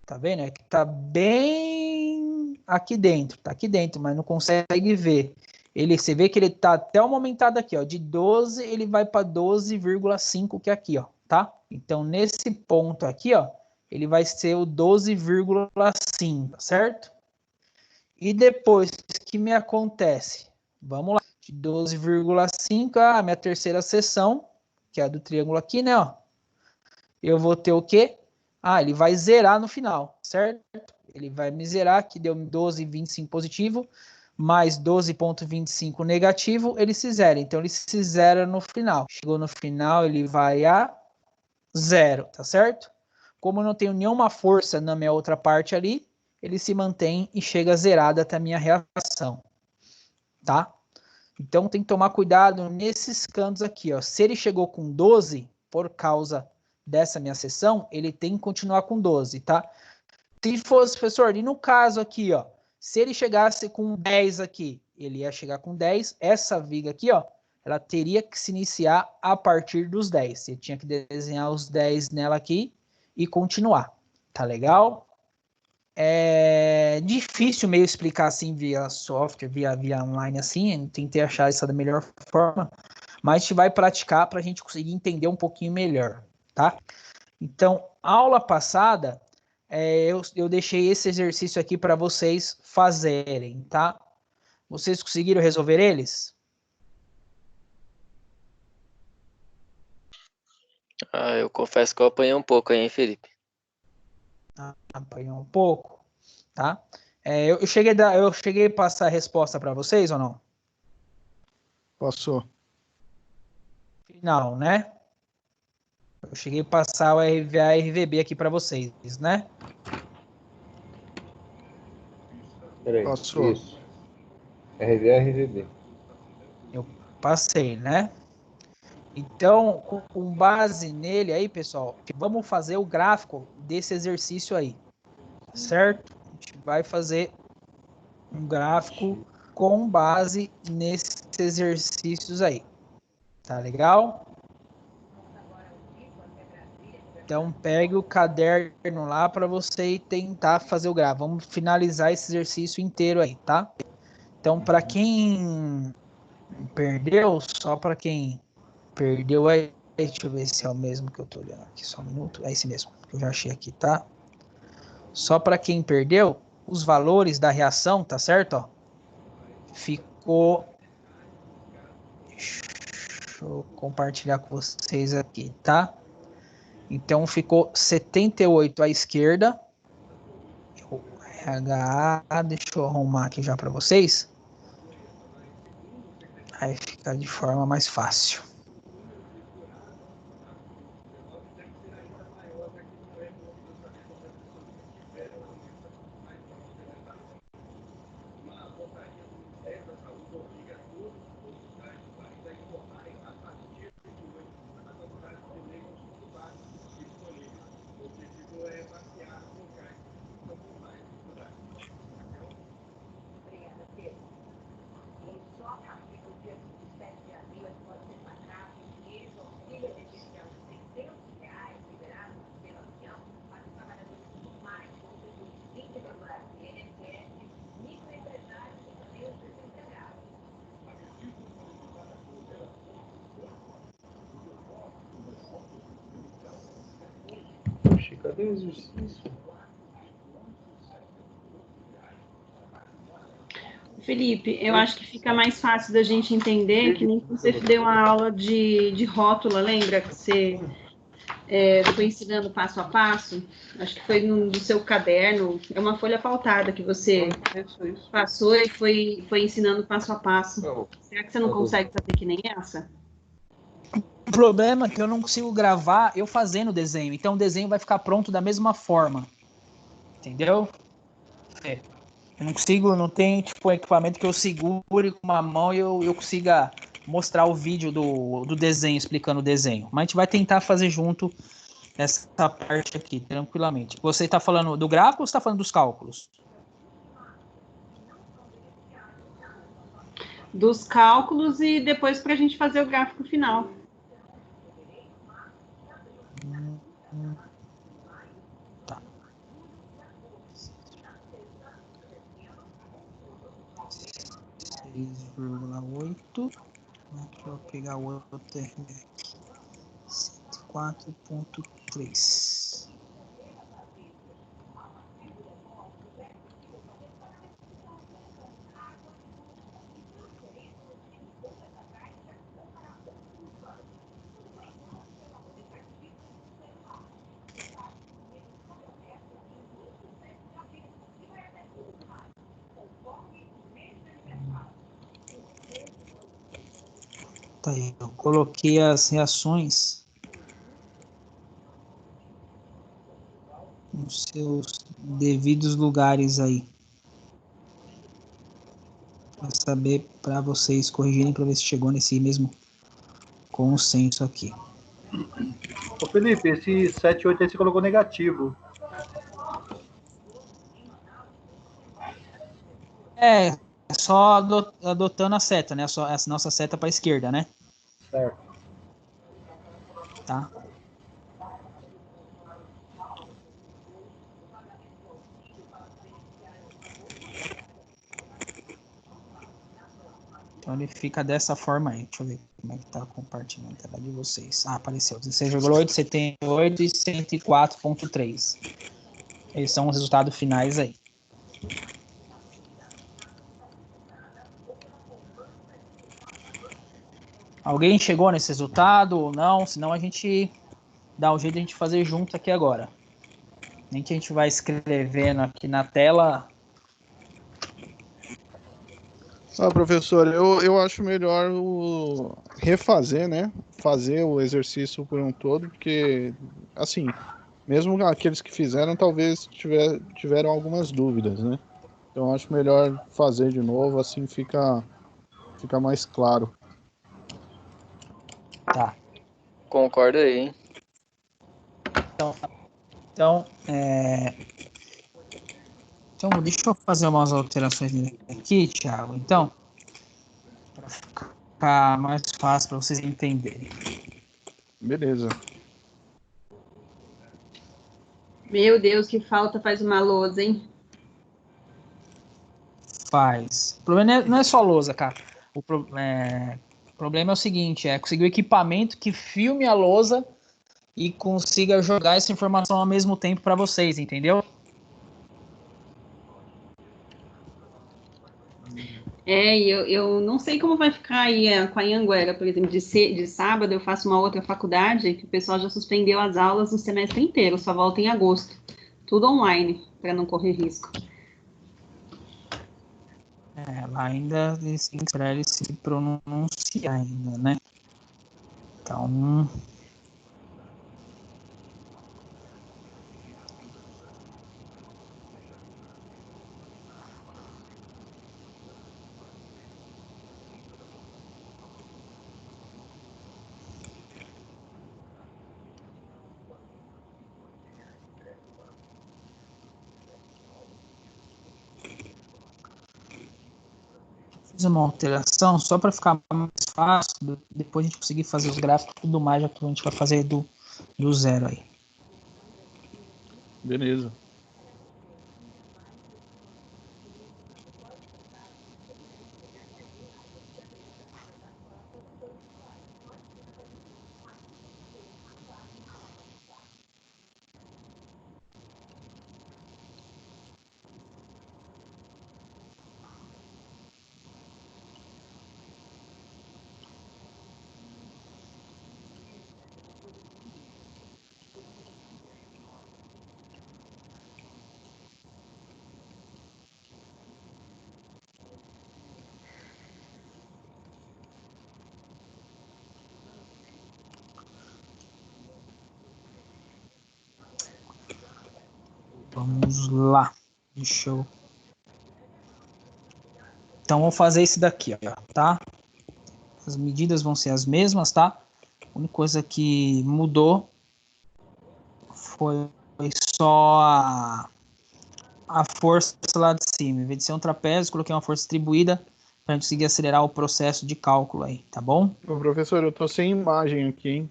Tá vendo? É que tá bem aqui dentro, tá aqui dentro, mas não consegue ver. Você vê que ele tá até aumentado aqui, ó, de 12 ele vai para 12,5 que é aqui, ó, tá? Então nesse ponto aqui, ó, ele vai ser o 12,5, certo? E depois que me acontece, vamos lá, de 12,5 a minha terceira seção, que é a do triângulo aqui, né, ó. Eu vou ter o quê? Ah, ele vai zerar no final, certo? Ele vai me zerar, que deu 12,25 positivo, mais 12,25 negativo, ele se zera. Então, ele se zera no final. Chegou no final, ele vai a 0, tá certo? Como eu não tenho nenhuma força na minha outra parte ali, ele se mantém e chega zerado até a minha reação, tá? Então, tem que tomar cuidado nesses cantos aqui, ó. Se ele chegou com 12, por causa dessa minha seção, ele tem que continuar com 12, tá? Se fosse, professor, e no caso aqui, ó, se ele chegasse com 10 aqui, ele ia chegar com 10, essa viga aqui, ó, ela teria que se iniciar a partir dos 10. Você tinha que desenhar os 10 nela aqui e continuar, tá legal? É difícil meio explicar assim via software, via online assim, tentei achar essa da melhor forma, mas a gente vai praticar para a gente conseguir entender um pouquinho melhor, tá? Então, aula passada, eu deixei esse exercício aqui para vocês fazerem, tá? Vocês conseguiram resolver eles? Ah, eu confesso que eu apanhei um pouco aí, hein, Felipe? Apanhou um pouco, tá? Eu cheguei a passar a resposta para vocês ou não? Passou. Final, né? Eu cheguei a passar a RVB aqui para vocês, né? Peraí, Passou. isso. RVA, RVB. Eu passei, né? Então, com base nele aí, pessoal, vamos fazer o gráfico desse exercício aí, certo? A gente vai fazer um gráfico com base nesses exercícios aí. Tá legal? Então, pegue o caderno lá para você tentar fazer o gráfico. Vamos finalizar esse exercício inteiro aí, tá? Então, para quem perdeu, só para quem perdeu aí, deixa eu ver se é o mesmo que eu tô olhando aqui, só um minuto. É esse mesmo, que eu já achei aqui, tá? Só para quem perdeu, os valores da reação, tá certo? Ó, ficou... Deixa eu compartilhar com vocês aqui, tá? Então, ficou 78 à esquerda. RH, deixa eu arrumar aqui já para vocês. Aí fica de forma mais fácil. Poxa, cadê o exercício? Felipe, eu acho que fica mais fácil da gente entender que nem você deu uma aula de rótula, lembra que você foi ensinando passo a passo? Acho que foi no seu caderno, é uma folha pautada que você passou e foi ensinando passo a passo. Será que você não consegue fazer que nem essa? O problema é que eu não consigo gravar eu fazendo o desenho. Então o desenho vai ficar pronto da mesma forma. Entendeu? Eu não consigo, não tem tipo um equipamento que eu segure com uma mão e eu consiga mostrar o vídeo do desenho, explicando o desenho. Mas a gente vai tentar fazer junto essa parte aqui, tranquilamente. Você está falando do gráfico ou você está falando dos cálculos? Dos cálculos e depois para a gente fazer o gráfico final. Tá. 6,8. Aqui eu vou pegar o outro aqui. 104.3. Tá aí, eu coloquei as reações nos seus devidos lugares aí. Para saber, para vocês corrigirem, para ver se chegou nesse mesmo consenso aqui. Ô Felipe, esse 7,8 aí você colocou negativo. É só adotando a seta, né? Só essa nossa seta para a esquerda, né? Certo. Tá. Então ele fica dessa forma aí. Deixa eu ver como é que tá compartilhando a tela de vocês. Ah, apareceu. 16,8, 78 e 104,3. Esses são os resultados finais aí. Alguém chegou nesse resultado ou não? Senão a gente dá um jeito de a gente fazer junto aqui agora. Nem que a gente vai escrevendo aqui na tela. Professor, eu acho melhor refazer, né? Fazer o exercício por um todo, porque, assim, mesmo aqueles que fizeram, talvez tiveram algumas dúvidas, né? Então, eu acho melhor fazer de novo, assim fica mais claro. Tá. Concordo aí, hein? Então, deixa eu fazer umas alterações nele aqui, Thiago, então, para ficar mais fácil para vocês entenderem. Beleza. Meu Deus, que falta faz uma lousa, hein? Faz. O problema não é só lousa, cara. O problema é o seguinte, é conseguir o equipamento que filme a lousa e consiga jogar essa informação ao mesmo tempo para vocês, entendeu? E eu não sei como vai ficar aí com a Anhanguera, por exemplo, de sábado eu faço uma outra faculdade que o pessoal já suspendeu as aulas o semestre inteiro, só volta em agosto. Tudo online, para não correr risco. Lá ainda tem que esperar ele se pronunciar ainda, né? Então... Fiz uma alteração só para ficar mais fácil, depois a gente conseguir fazer os gráficos e tudo mais, já que a gente vai fazer do zero aí. Beleza. Vamos lá. Deixa eu... Então, vou fazer esse daqui, ó, tá? As medidas vão ser as mesmas, tá? A única coisa que mudou foi só a força lá de cima. Em vez de ser um trapézio, coloquei uma força distribuída para a gente conseguir acelerar o processo de cálculo aí, tá bom? Ô, professor, eu tô sem imagem aqui, hein?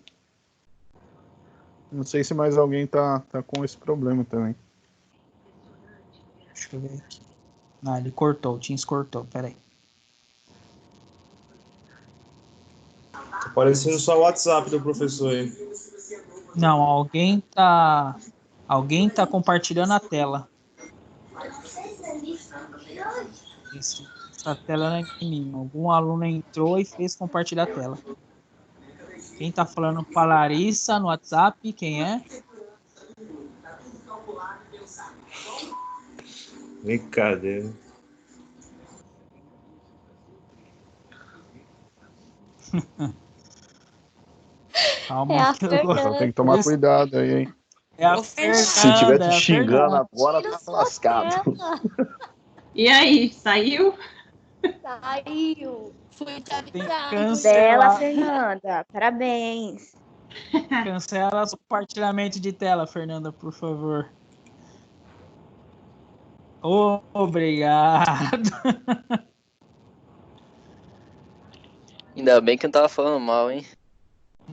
Não sei se mais alguém tá com esse problema também. Deixa eu ver aqui. Ah, ele cortou, o Teams cortou, peraí. Tá aparecendo só o WhatsApp do professor aí. Não, alguém tá compartilhando a tela. Essa tela não é minha. Algum aluno entrou e fez compartilhar a tela. Quem tá falando com a Larissa no WhatsApp? Quem é? Brincadeira. Calma, É a que eu Fernanda. Só tem que tomar cuidado aí, hein? É a Ô, Fernanda. Se tiver Fernanda, te xingando agora, Tira tá sua lascado. tela. E aí, saiu? Saiu. Fui te Tem que avisar. Bela, cancelar. Fernanda. Parabéns. Cancela o compartilhamento de tela, Fernanda, por favor. Obrigado. Ainda bem que não tava falando mal, hein?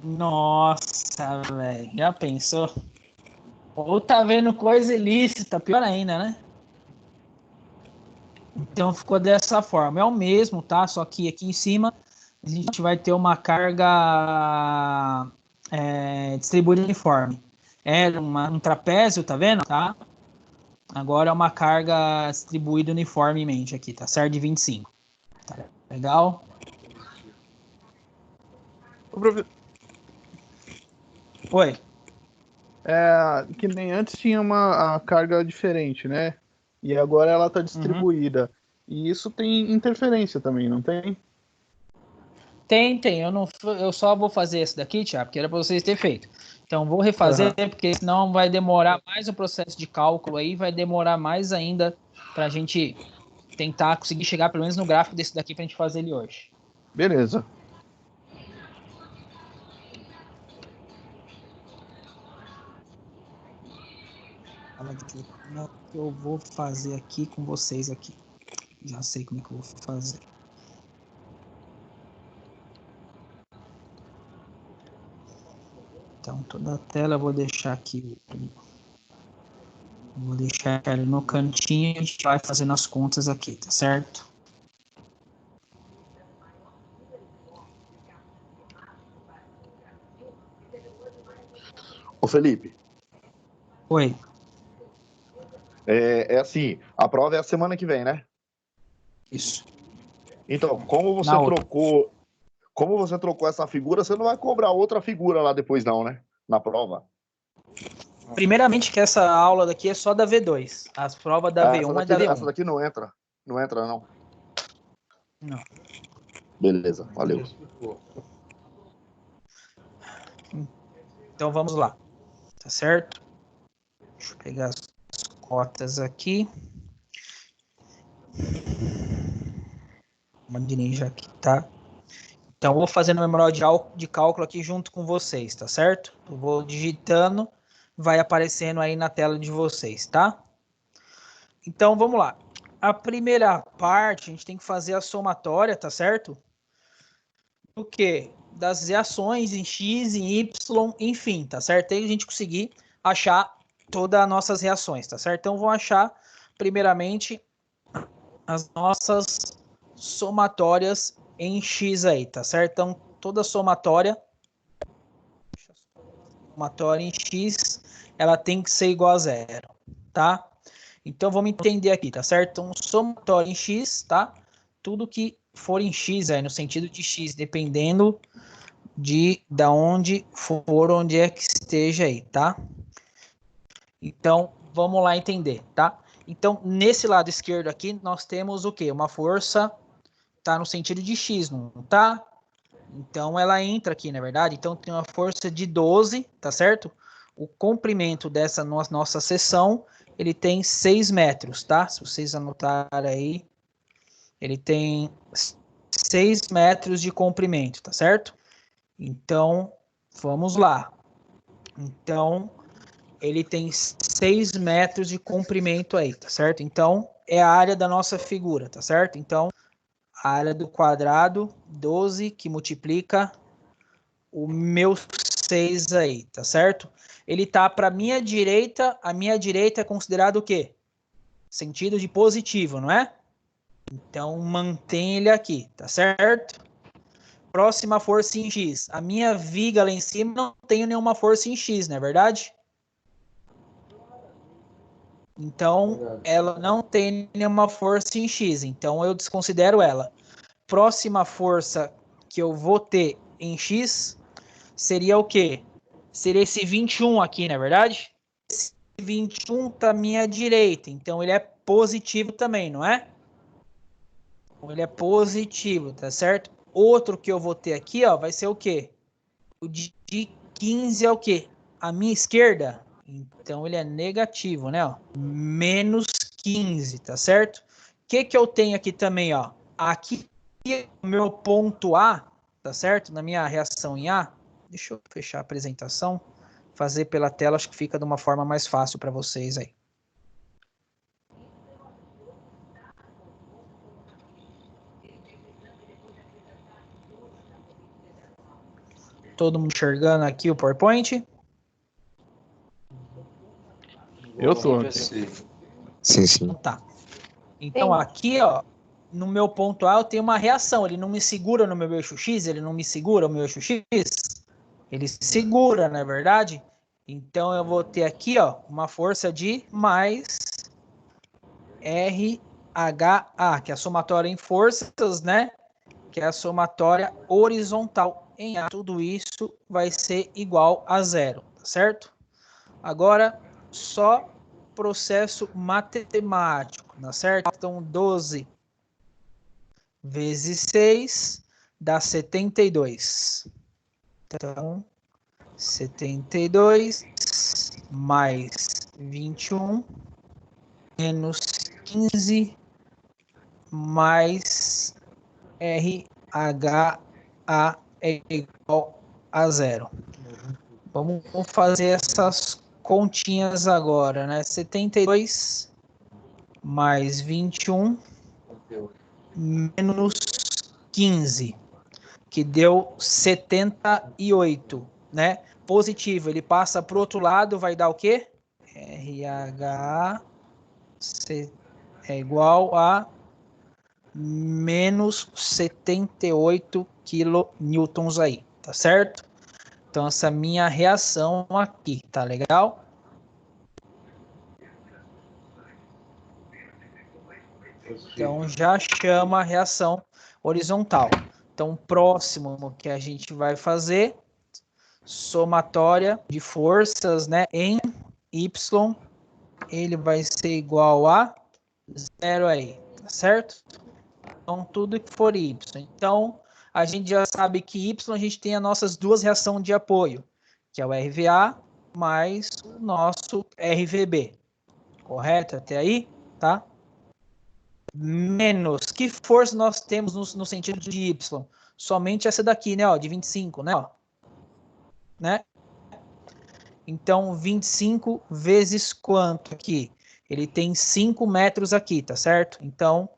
Nossa, velho. Já pensou? Ou tá vendo coisa ilícita, pior ainda, né? Então ficou dessa forma. É o mesmo, tá? Só que aqui em cima a gente vai ter uma carga distribuída uniforme. Era um trapézio, tá vendo? Tá? Agora é uma carga distribuída uniformemente aqui, tá certo? De 25. Tá legal? Ô, professor, Oi. que nem antes tinha a carga diferente, né? E agora ela tá distribuída. E isso tem interferência também, não tem? Tem. Eu só vou fazer esse daqui, Thiago, porque era para vocês terem feito. Então vou refazer, porque senão vai demorar mais o processo de cálculo aí, vai demorar mais ainda para a gente tentar conseguir chegar pelo menos no gráfico desse daqui para a gente fazer ele hoje. Beleza. Como é que eu vou fazer aqui com vocês aqui? Já sei como é que eu vou fazer. Então, toda a tela eu vou deixar aqui. Vou deixar ela no cantinho e a gente vai fazendo as contas aqui, tá certo? Ô Felipe, Oi. é assim, a prova é a semana que vem, né? Isso. Então, como você Na outra. trocou essa figura, você não vai cobrar outra figura lá depois não, né? Na prova. Primeiramente que essa aula daqui é só da V2. As provas da V1 é da Essa V1. daqui não entra. Não entra, não. Não. Beleza, valeu. Então vamos lá. Tá certo? Deixa eu pegar as cotas aqui. Uma ninja aqui, tá? Então eu vou fazendo o memorial de cálculo aqui junto com vocês, tá certo? Eu vou digitando, vai aparecendo aí na tela de vocês, tá? Então vamos lá. A primeira parte, a gente tem que fazer a somatória, tá certo? Do quê? Das reações em X, em Y, enfim, tá certo? Aí a gente conseguir achar todas as nossas reações, tá certo? Então vamos achar, primeiramente, as nossas somatórias em X aí, tá certo? Então toda somatória em X, ela tem que ser igual a zero, tá? Então vamos entender aqui, tá certo? Então somatória em X, tá? Tudo que for em X aí, no sentido de X, dependendo de da onde for, onde é que esteja aí, tá? Então, vamos lá entender, tá? Então, nesse lado esquerdo aqui, nós temos o quê? Uma força, tá no sentido de X, não tá? Então, ela entra aqui, na verdade. Então, tem uma força de 12, tá certo? O comprimento dessa nossa seção, ele tem 6 metros, tá? Se vocês anotarem aí, ele tem 6 metros de comprimento, tá certo? Então, vamos lá. Então, ele tem 6 metros de comprimento aí, tá certo? Então, é a área da nossa figura, tá certo? Então, a área do quadrado, 12, que multiplica o meu 6 aí, tá certo? Ele tá para minha direita, a minha direita é considerado o quê? Sentido de positivo, não é? Então, mantém ele aqui, tá certo? Próxima força em X. A minha viga lá em cima não tem nenhuma força em X, não é verdade? Então, ela não tem nenhuma força em X. Então, eu desconsidero ela. Próxima força que eu vou ter em X seria o quê? Seria esse 21 aqui, não é verdade? Esse 21 está à minha direita. Então, ele é positivo também, não é? Então, ele é positivo, tá certo? Outro que eu vou ter aqui, ó, vai ser o quê? O de 15 é o quê? A minha esquerda. Então, ele é negativo, né? Ó. Menos 15, tá certo? O que eu tenho aqui também, ó? Aqui, o meu ponto A, tá certo? Na minha reação em A. Deixa eu fechar a apresentação. Fazer pela tela, acho que fica de uma forma mais fácil para vocês aí. Todo mundo enxergando aqui o PowerPoint? Eu tô. Sim, sim. Então tá. Então aqui, ó, no meu ponto A eu tenho uma reação. Ele não me segura no meu eixo X? Ele não me segura no meu eixo X? Ele segura, não é verdade? Então eu vou ter aqui, ó, uma força de mais RH, que é a somatória em forças, né? Que é a somatória horizontal em A. Tudo isso vai ser igual a zero, tá certo? Agora, só processo matemático, tá certo? Então, 12 vezes 6 dá 72. Então, 72 mais 21 menos 15 mais RH é igual a zero. Vamos fazer essas continhas agora, né? 72 mais 21 menos 15, que deu 78, né? Positivo, ele passa para o outro lado, vai dar o quê? RH é igual a menos 78 kilonewtons aí, tá certo? Então, essa é a minha reação aqui, tá legal? Então, já chama a reação horizontal. Então, o próximo que a gente vai fazer, somatória de forças, né, em Y, ele vai ser igual a 0 aí, tá certo? Então, tudo que for Y. Então, a gente já sabe que Y a gente tem as nossas duas reações de apoio, que é o RVA mais o nosso RVB. Correto? Até aí, tá? Menos. Que força nós temos no sentido de Y? Somente essa daqui, né? Ó, de 25, né? Ó, né? Então, 25 vezes quanto aqui? Ele tem 5 metros aqui, tá certo? Então,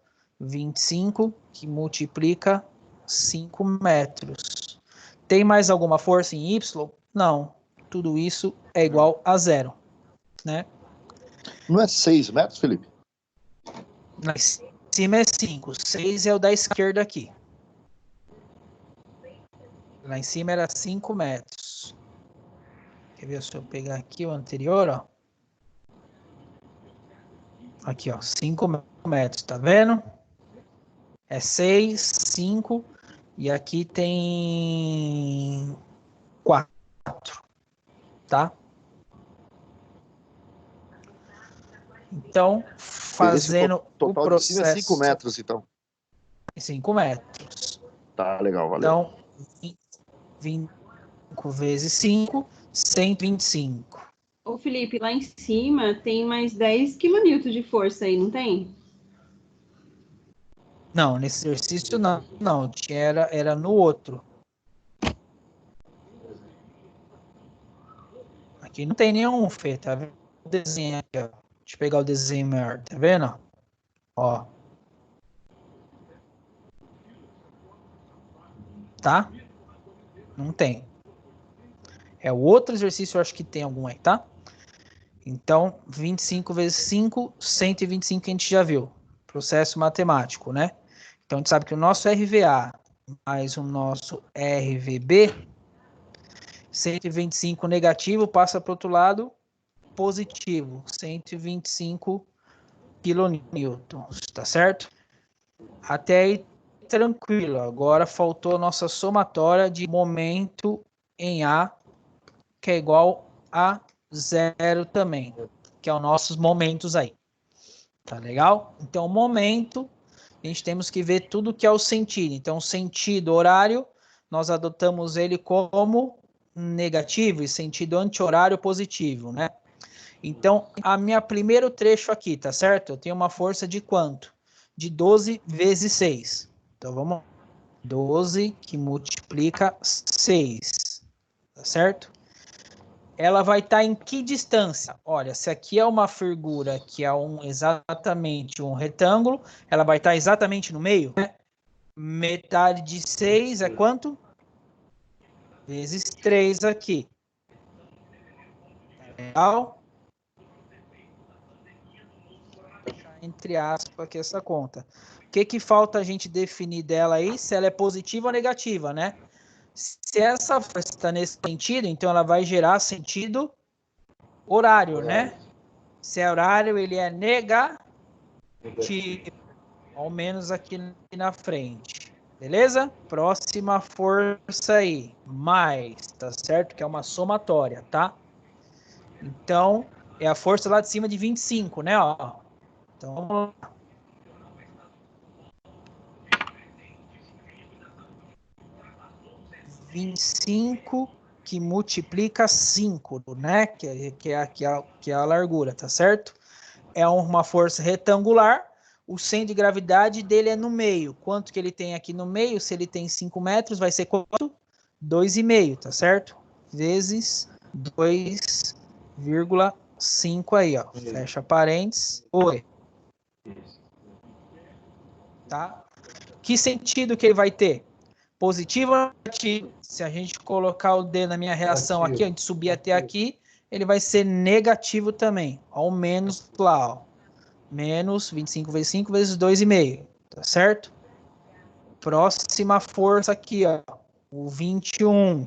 25 que multiplica 5 metros. Tem mais alguma força em Y? Não. Tudo isso é igual a 0, né? Não é 6 metros, Felipe? Lá em cima é 5. 6 é o da esquerda aqui. Lá em cima era 5 metros. Quer ver se eu pegar aqui o anterior, ó? Aqui, ó, 5 metros, tá vendo? É 6, 5, e aqui tem 4, tá? Então, fazendo o total processo... de cima é 5 metros, então. 5 metros. Tá, legal, valeu. Então, 25 vezes 5, 125. Ô, Felipe, lá em cima tem mais 10 quilonewtons de força aí, não tem? Não, nesse exercício não. Não, era no outro. Aqui não tem nenhum, Fê, tá vendo? O desenho aqui, ó. Deixa eu pegar o desenho maior, tá vendo? Ó. Tá? Não tem. É o outro exercício, eu acho que tem algum aí, tá? Então, 25 vezes 5, 125 que a gente já viu. Processo matemático, né? Então, a gente sabe que o nosso RVA mais o nosso RVB, 125 negativo passa para o outro lado positivo, 125 kilonewtons, tá certo? Até aí, tranquilo. Agora faltou a nossa somatória de momento em A, que é igual a 0 também, que é os nossos momentos aí. Tá legal? Então, momento, a gente temos que ver tudo que é o sentido. Então, sentido horário, nós adotamos ele como negativo e sentido anti-horário positivo, né? Então, a minha primeiro trecho aqui, tá certo? Eu tenho uma força de quanto? De 12 vezes 6. Então, vamos lá. 12 que multiplica 6, tá certo? Ela vai estar em que distância? Olha, se aqui é uma figura que é exatamente um retângulo, ela vai estar exatamente no meio, né? Metade de 6 é quanto? Vezes 3 aqui. Legal? Entre aspas aqui essa conta. O que falta a gente definir dela aí? Se ela é positiva ou negativa, né? Se essa força está nesse sentido, então ela vai gerar sentido horário, né? Se é horário, ele é negativo. Ao menos aqui na frente. Beleza? Próxima força aí. Mais, tá certo? Que é uma somatória, tá? Então, é a força lá de cima de 25, né? Ó. Então, vamos lá. (25) que multiplica 5, né? Que é a largura, tá certo? É uma força retangular. O centro de gravidade dele é no meio. Quanto que ele tem aqui no meio? Se ele tem 5 metros, vai ser quanto? 2,5, tá certo? Vezes 2,5 aí, ó. Fecha parênteses. Oi. tá? Que sentido que ele vai ter? Positivo ou negativo? Se a gente colocar o D na minha reação aqui, a gente subir até aqui, ele vai ser negativo também. Ao menos lá, ó. Menos 25 vezes 5 vezes 2,5. Tá certo? Próxima força aqui, ó. O 21.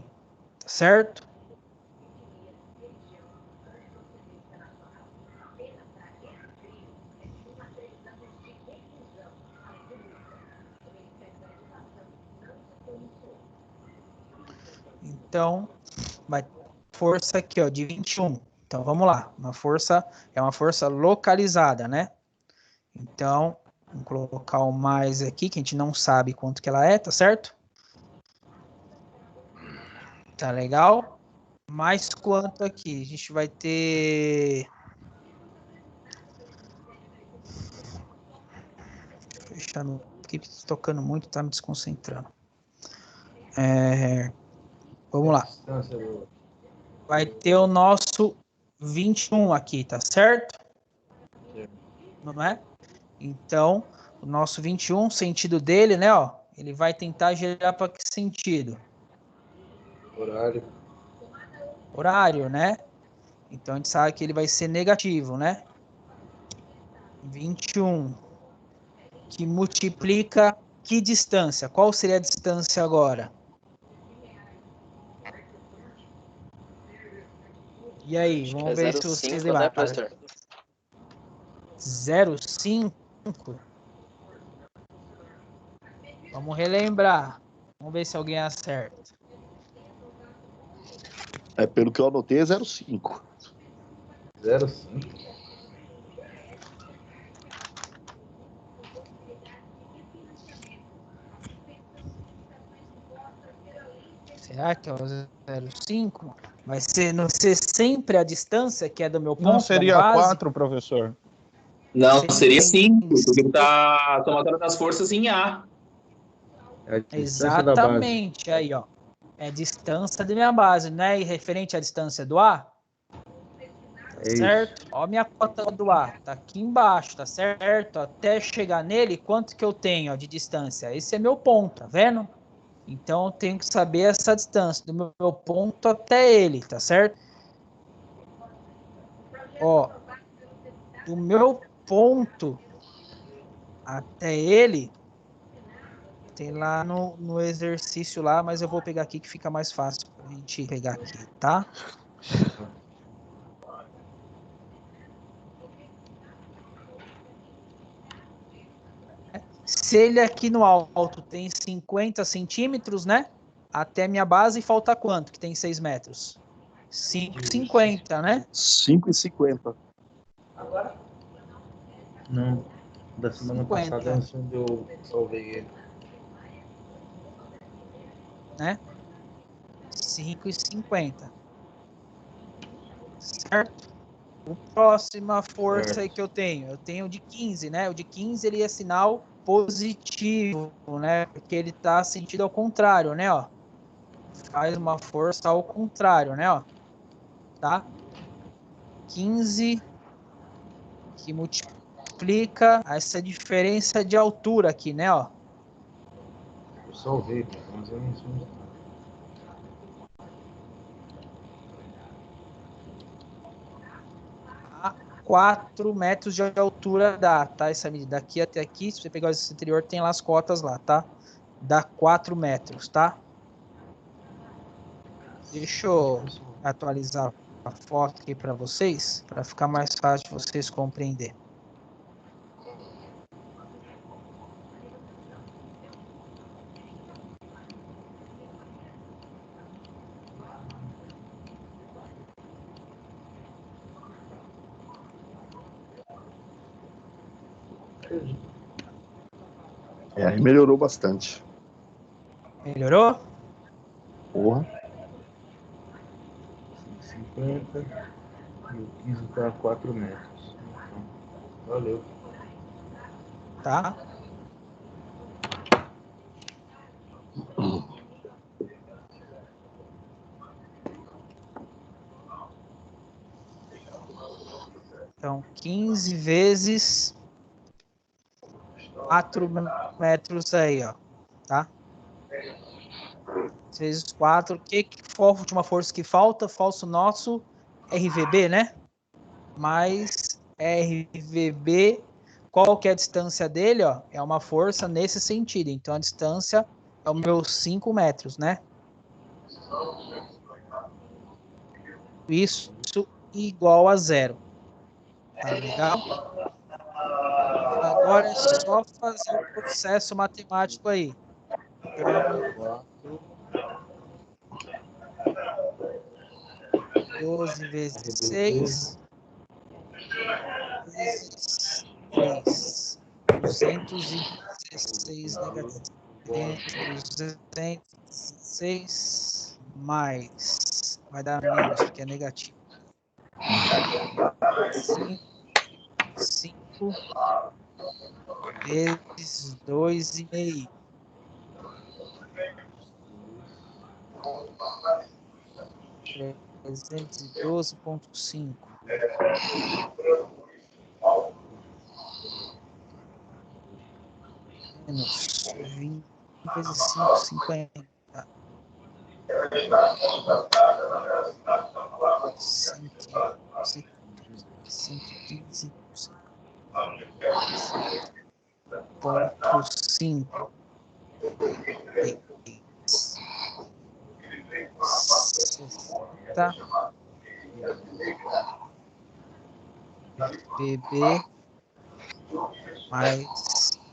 Tá certo? Então, vai força aqui, ó, de 21. Então, vamos lá. É uma força localizada, né? Então, vamos colocar o mais aqui, que a gente não sabe quanto que ela é, tá certo? Tá legal? Mais quanto aqui? A gente vai ter... Fechando aqui, porque tá tocando muito, tá me desconcentrando. Vamos lá. Vai ter o nosso 21 aqui, tá certo? Não é? Então, o nosso 21, sentido dele, né, ó, ele vai tentar girar para que sentido? Horário, né? Então, a gente sabe que ele vai ser negativo, né? 21, que multiplica que distância? Qual seria a distância agora? E aí, vamos ver se vocês né, levaram. professor? 0,5? Vamos relembrar. Vamos ver se alguém acerta. Pelo que eu anotei, é 0,5. 0,5. Será que é o 0,5? Vai ser, não ser sempre a distância que é do meu ponto? Não seria da base? 4, professor? Não, seria 5, porque ele está somatando as forças em A. É a distância da base. Exatamente, aí, ó. É a distância da minha base, né? E referente à distância do A? Certo? Ó, minha cota do A. Tá aqui embaixo, tá certo? Até chegar nele, quanto que eu tenho, ó, de distância? Esse é meu ponto, tá vendo? Então, eu tenho que saber essa distância do meu ponto até ele, tá certo? Ó, do meu ponto até ele, tem lá no exercício lá, mas eu vou pegar aqui que fica mais fácil pra gente pegar aqui, tá? Se ele aqui no alto tem 50 centímetros, né? Até minha base falta quanto? Que tem 6 metros? 5,50, né? 5,50. Não, da semana 50. passada antes onde eu salvei ele. Né? 5,50. Certo? A próxima força aí que eu tenho de 15, né? O de 15 ele é sinal positivo, né? Porque ele tá sentido ao contrário, né? Ó, faz uma força ao contrário, né? Ó, tá? 15 que multiplica essa diferença de altura aqui, né? Ó, Eu salvei, mas eu não sei. 4 metros de altura dá, tá? Essa medida daqui até aqui, se você pegar o exercício anterior, tem lá as cotas lá, tá? Dá 4 metros, tá? Deixa eu atualizar a foto aqui para vocês, para ficar mais fácil de vocês compreender. Aí melhorou bastante. Melhorou? Porra. 50 e o 15 está a 4 metros. Então, valeu. Tá? Então, 15 vezes 4 metros aí, ó, tá? Vezes 4, que for a última força que falta? Falta o nosso RVB, né? Mais RVB, qual que é a distância dele, ó? É uma força nesse sentido, então a distância é o meu 5 metros, né? Isso igual a 0. Tá legal? Agora é só fazer o processo matemático aí. Então, 12 vezes 6 vezes 3. 216 negativo. 216 mais. Vai dar menos, porque é negativo. 5 vezes 2,5. 312,5. Menos 20 vezes 5, 50. 115. Ponto 5. 60. RVB mais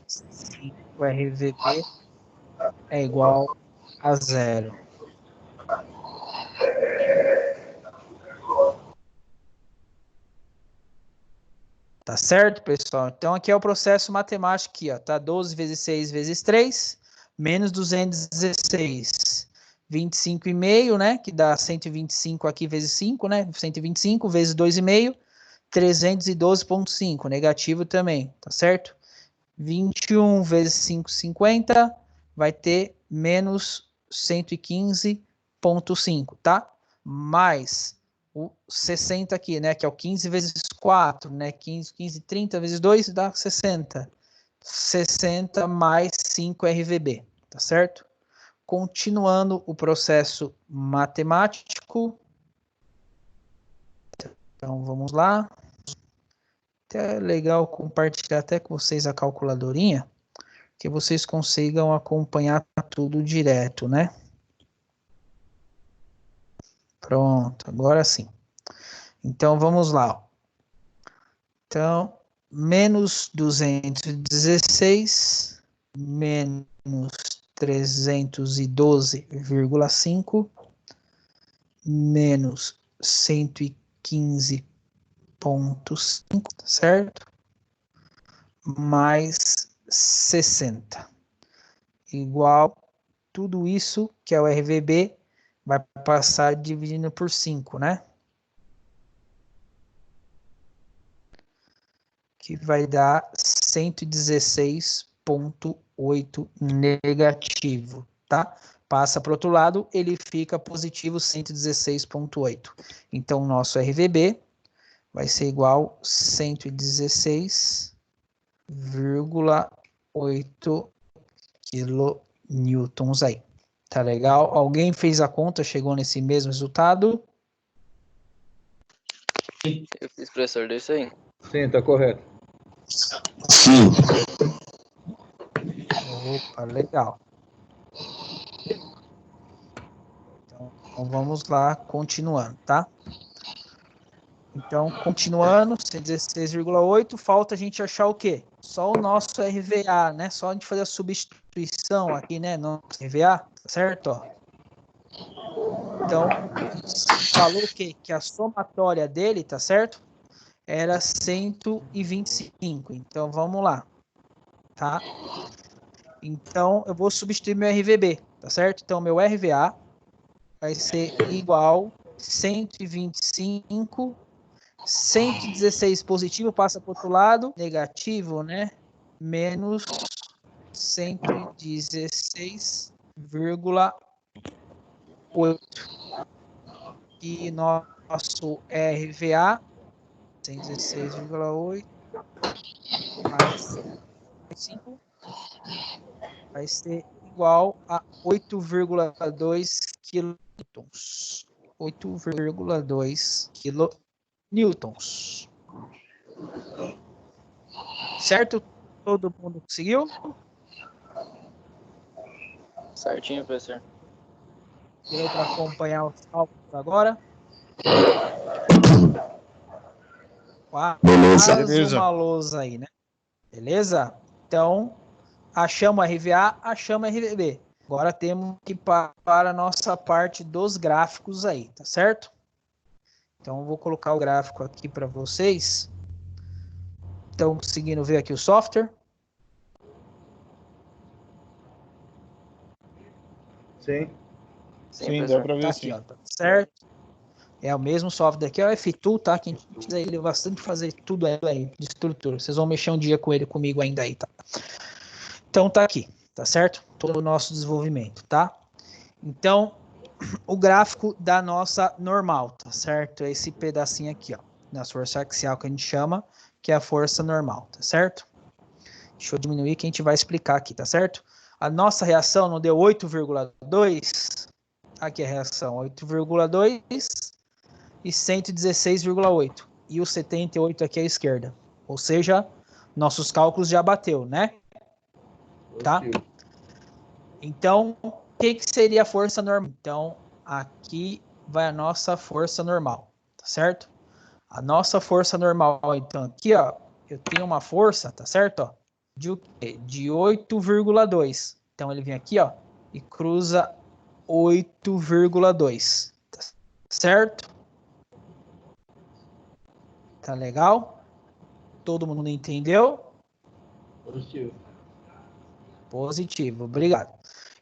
5 RVB é igual a 0. Tá certo, pessoal? Então, aqui é o processo matemático aqui, ó. Tá 12 vezes 6 vezes 3, menos 216. 25,5, né? Que dá 125 aqui vezes 5, né? 125 vezes 2,5, 312,5. Negativo também, tá certo? 21 vezes 5, 50. Vai ter menos 115,5, tá? Mais o 60 aqui, né? Que é o 15 vezes 4, né? 15, 30 vezes 2 dá 60. 60 mais 5 RVB, tá certo? Continuando o processo matemático. Então, vamos lá. É legal compartilhar até com vocês a calculadorinha, que vocês consigam acompanhar tudo direto, né? Pronto, agora sim. Então, vamos lá. Então, menos 216, menos 312,5, menos 115,5, certo? Mais 60. Igual tudo isso, que é o RVB, vai passar dividindo por 5, né? Que vai dar 116,8 negativo, tá? Passa para o outro lado, ele fica positivo 116,8. Então, nosso RVB vai ser igual a 116,8 kilonewtons aí. Tá legal? Alguém fez a conta, chegou nesse mesmo resultado? Eu fiz, professor, deu isso aí. Sim, tá correto. Sim. Opa, legal. Então, vamos lá, continuando, tá? Então, continuando, 116,8, falta a gente achar o quê? Só o nosso RVA, né? Só a gente fazer a substituição aqui, né? Nosso RVA, certo? Ó. Então, falou o quê? Que a somatória dele, tá certo? Era 125. Então, vamos lá, tá? Então, eu vou substituir meu RVB, tá certo? Então, meu RVA vai ser igual 125, 116 positivo, passa para o outro lado, negativo, né? Menos 116,8. E nosso RVA, 116,8 mais 5 vai ser igual a 8,2 kilonewtons. 8,2 kilonewtons. Certo? Todo mundo conseguiu? Certinho, professor. Deu para acompanhar os cálculos agora? Quase uma lousa aí, né? Beleza? Então, achamos RVA, achamos RVB. Agora temos que ir para a nossa parte dos gráficos aí, tá certo? Então, eu vou colocar o gráfico aqui para vocês. Estão conseguindo ver aqui o software? Sim. Sim, dá para ver tá sim. aqui, ó, tá certo? É o mesmo software aqui, é o F-Tool, tá? Que a gente precisa ele bastante fazer tudo aí de estrutura. Vocês vão mexer um dia com ele comigo ainda aí, tá? Então tá aqui, tá certo? Todo o nosso desenvolvimento, tá? Então, o gráfico da nossa normal, tá certo? Esse pedacinho aqui, ó, na força axial que a gente chama, que é a força normal, tá certo? Deixa eu diminuir que a gente vai explicar aqui, tá certo? A nossa reação não deu 8,2. Aqui é a reação 8,2 e 116,8. E o 78 aqui à esquerda. Ou seja, nossos cálculos já bateu, né? Tá? Então, o que seria a força normal? Então, aqui vai a nossa força normal, tá certo? A nossa força normal, então, aqui, ó, eu tenho uma força, tá certo? Ó, de 8,2. Então, ele vem aqui, ó, e cruza 8,2, tá certo? Tá legal? Todo mundo entendeu? Positivo. Positivo, obrigado.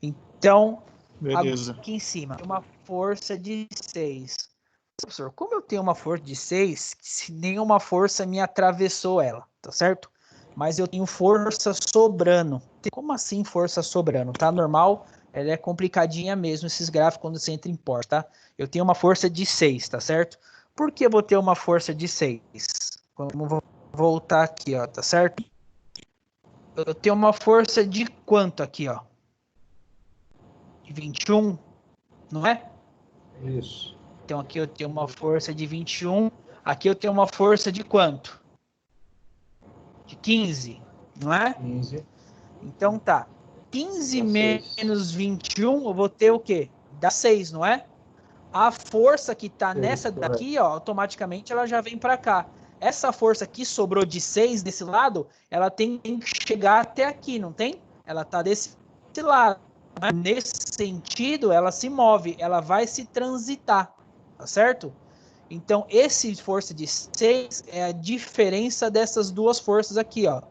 Então, Beleza. aqui em cima, uma força de 6. Professor, como eu tenho uma força de 6, se nenhuma força me atravessou ela, tá certo? Mas eu tenho força sobrando. Como assim força sobrando? Tá normal? Ela é complicadinha mesmo, esses gráficos, quando você entra em por, tá? Eu tenho uma força de 6, tá certo? Por que eu vou ter uma força de 6? Vamos voltar aqui, ó, tá certo? Eu tenho uma força de quanto aqui, ó? De 21, não é? Isso. Então aqui eu tenho uma força de 21. Aqui eu tenho uma força de quanto? De 15, não é? 15. Então tá. 15 Dá menos 21, eu vou ter o quê? Dá 6, não é? A força que tá nessa daqui, ó, automaticamente ela já vem para cá. Essa força que sobrou de 6 desse lado, ela tem que chegar até aqui, não tem? Ela tá desse lado. Né? Nesse sentido, ela se move, ela vai se transitar, tá certo? Então, esse força de 6 é a diferença dessas duas forças aqui, ó.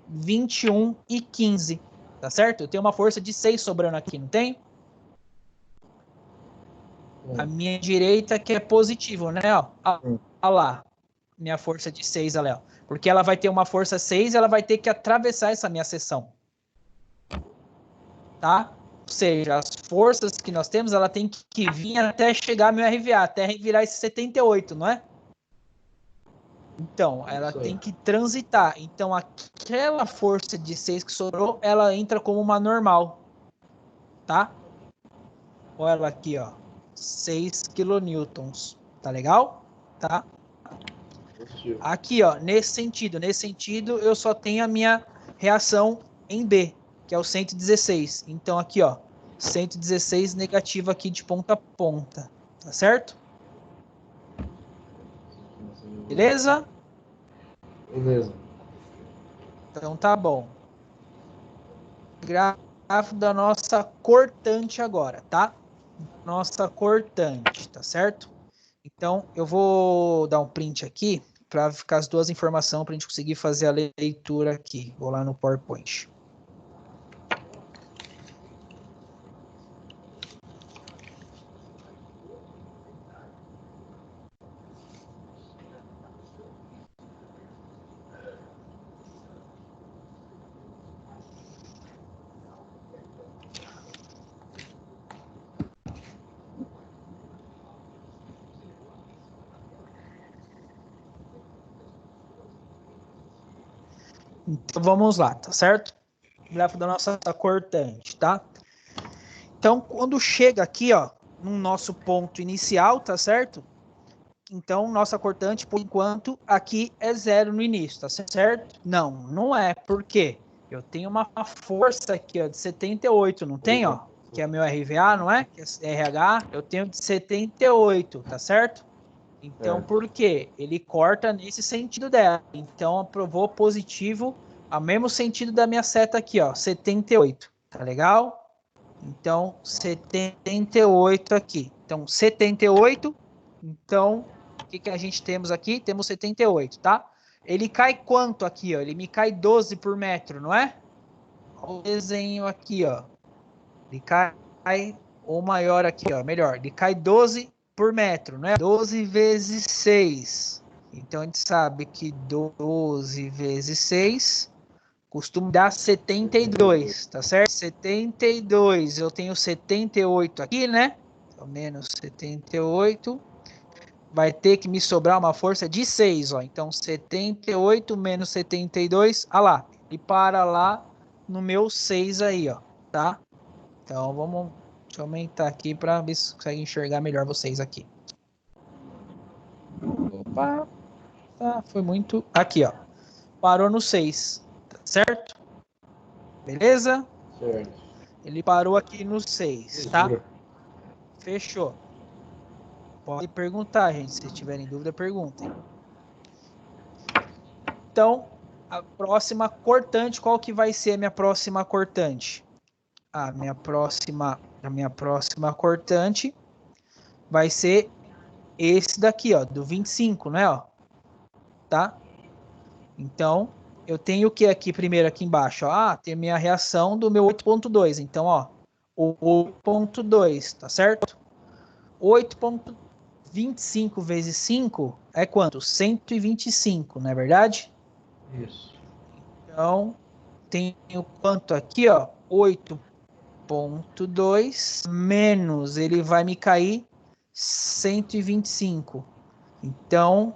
21 e 15, tá certo? Eu tenho uma força de 6 sobrando aqui, não tem? A minha direita que é positivo, né? Ó, olha lá, minha força de 6, olha lá. Porque ela vai ter uma força 6, ela vai ter que atravessar essa minha seção. Tá? Ou seja, as forças que nós temos, ela tem que vir até chegar meu RVA, até virar esse 78, não é? Então, ela tem que transitar. Então, aquela força de 6 que sobrou, ela entra como uma normal. Tá? Olha ela aqui, ó. 6 kilonewtons. Tá legal? Tá? Aqui, ó, nesse sentido, eu só tenho a minha reação em B, que é o 116. Então, aqui, ó, 116 negativo aqui de ponta a ponta. Tá certo? Beleza? Beleza. Então, tá bom. Gráfico da nossa cortante agora, tá? Nossa cortante, tá certo? Então, eu vou dar um print aqui para ficar as duas informações para a gente conseguir fazer a leitura aqui. Vou lá no PowerPoint. Então vamos lá, tá certo? Gráfico da nossa cortante, tá? Então, quando chega aqui, ó, no nosso ponto inicial, tá certo? Então, nossa cortante, por enquanto, aqui é 0 no início, tá certo? Não, não é. Por quê? Eu tenho uma força aqui, ó, de 78, não tem, ó? Que é meu RVA, não é? Que é RH. Eu tenho de 78, tá certo? Então, por quê? Ele corta nesse sentido dela. Então, aprovou positivo, ao mesmo sentido da minha seta aqui, ó, 78. Tá legal? Então, 78 aqui. Então, 78. Então, o que a gente temos aqui? Temos 78, tá? Ele cai quanto aqui, ó? Ele me cai 12 por metro, não é? Olha o desenho aqui, ó. Ele cai, ou maior aqui, ó. Melhor, ele cai 12 por metro, não é? 12 vezes 6. Então, a gente sabe que 12 vezes 6... costuma dar 72, tá certo? 72, eu tenho 78 aqui, né? Então, menos 78. Vai ter que me sobrar uma força de 6, ó. Então, 78 menos 72, ah lá. E para lá no meu 6 aí, ó, tá? Então, deixa eu aumentar aqui para ver se consegue enxergar melhor vocês aqui. Opa, tá, foi muito... Aqui, ó. Parou no 6, tá certo? Beleza? Certo. Ele parou aqui no 6, tá? Fechou. Pode perguntar, gente. Se tiverem dúvida, perguntem. Então, a próxima cortante, qual que vai ser a minha próxima cortante? A minha próxima cortante vai ser esse daqui, ó, do 25, né, ó? Tá? Então, eu tenho o que aqui primeiro aqui embaixo? Ó? Ah, tem a minha reação do meu 8.2. Então, ó, o 8.2, tá certo? 8.25 vezes 5 é quanto? 125, não é verdade? Isso. Então, tenho quanto aqui, ó? 8.2 menos, ele vai me cair 125. Então,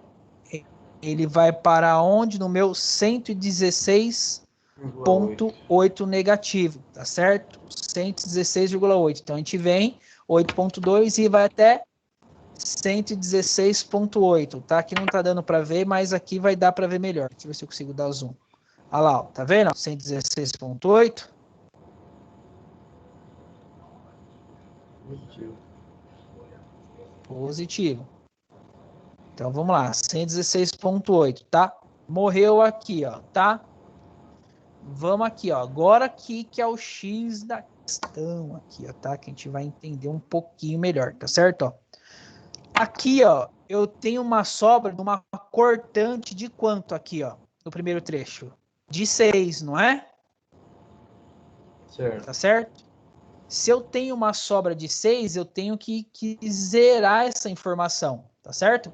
ele vai para onde? No meu 116.8 negativo, tá certo? 116,8. Então, a gente vem 8.2 e vai até 116.8, tá? Aqui não tá dando para ver, mas aqui vai dar para ver melhor. Deixa eu ver se eu consigo dar zoom. Olha lá, ó, tá vendo? 116.8. Positivo. Então vamos lá, 116.8, tá? Morreu aqui, ó, tá? Vamos aqui, ó. Agora aqui que é o X da questão aqui, ó, tá? Que a gente vai entender um pouquinho melhor, tá certo? Ó. Aqui, ó, eu tenho uma sobra de uma cortante de quanto aqui, ó, no primeiro trecho? De 6, não é? Certo. Tá certo? Se eu tenho uma sobra de 6, eu tenho que zerar essa informação, tá certo?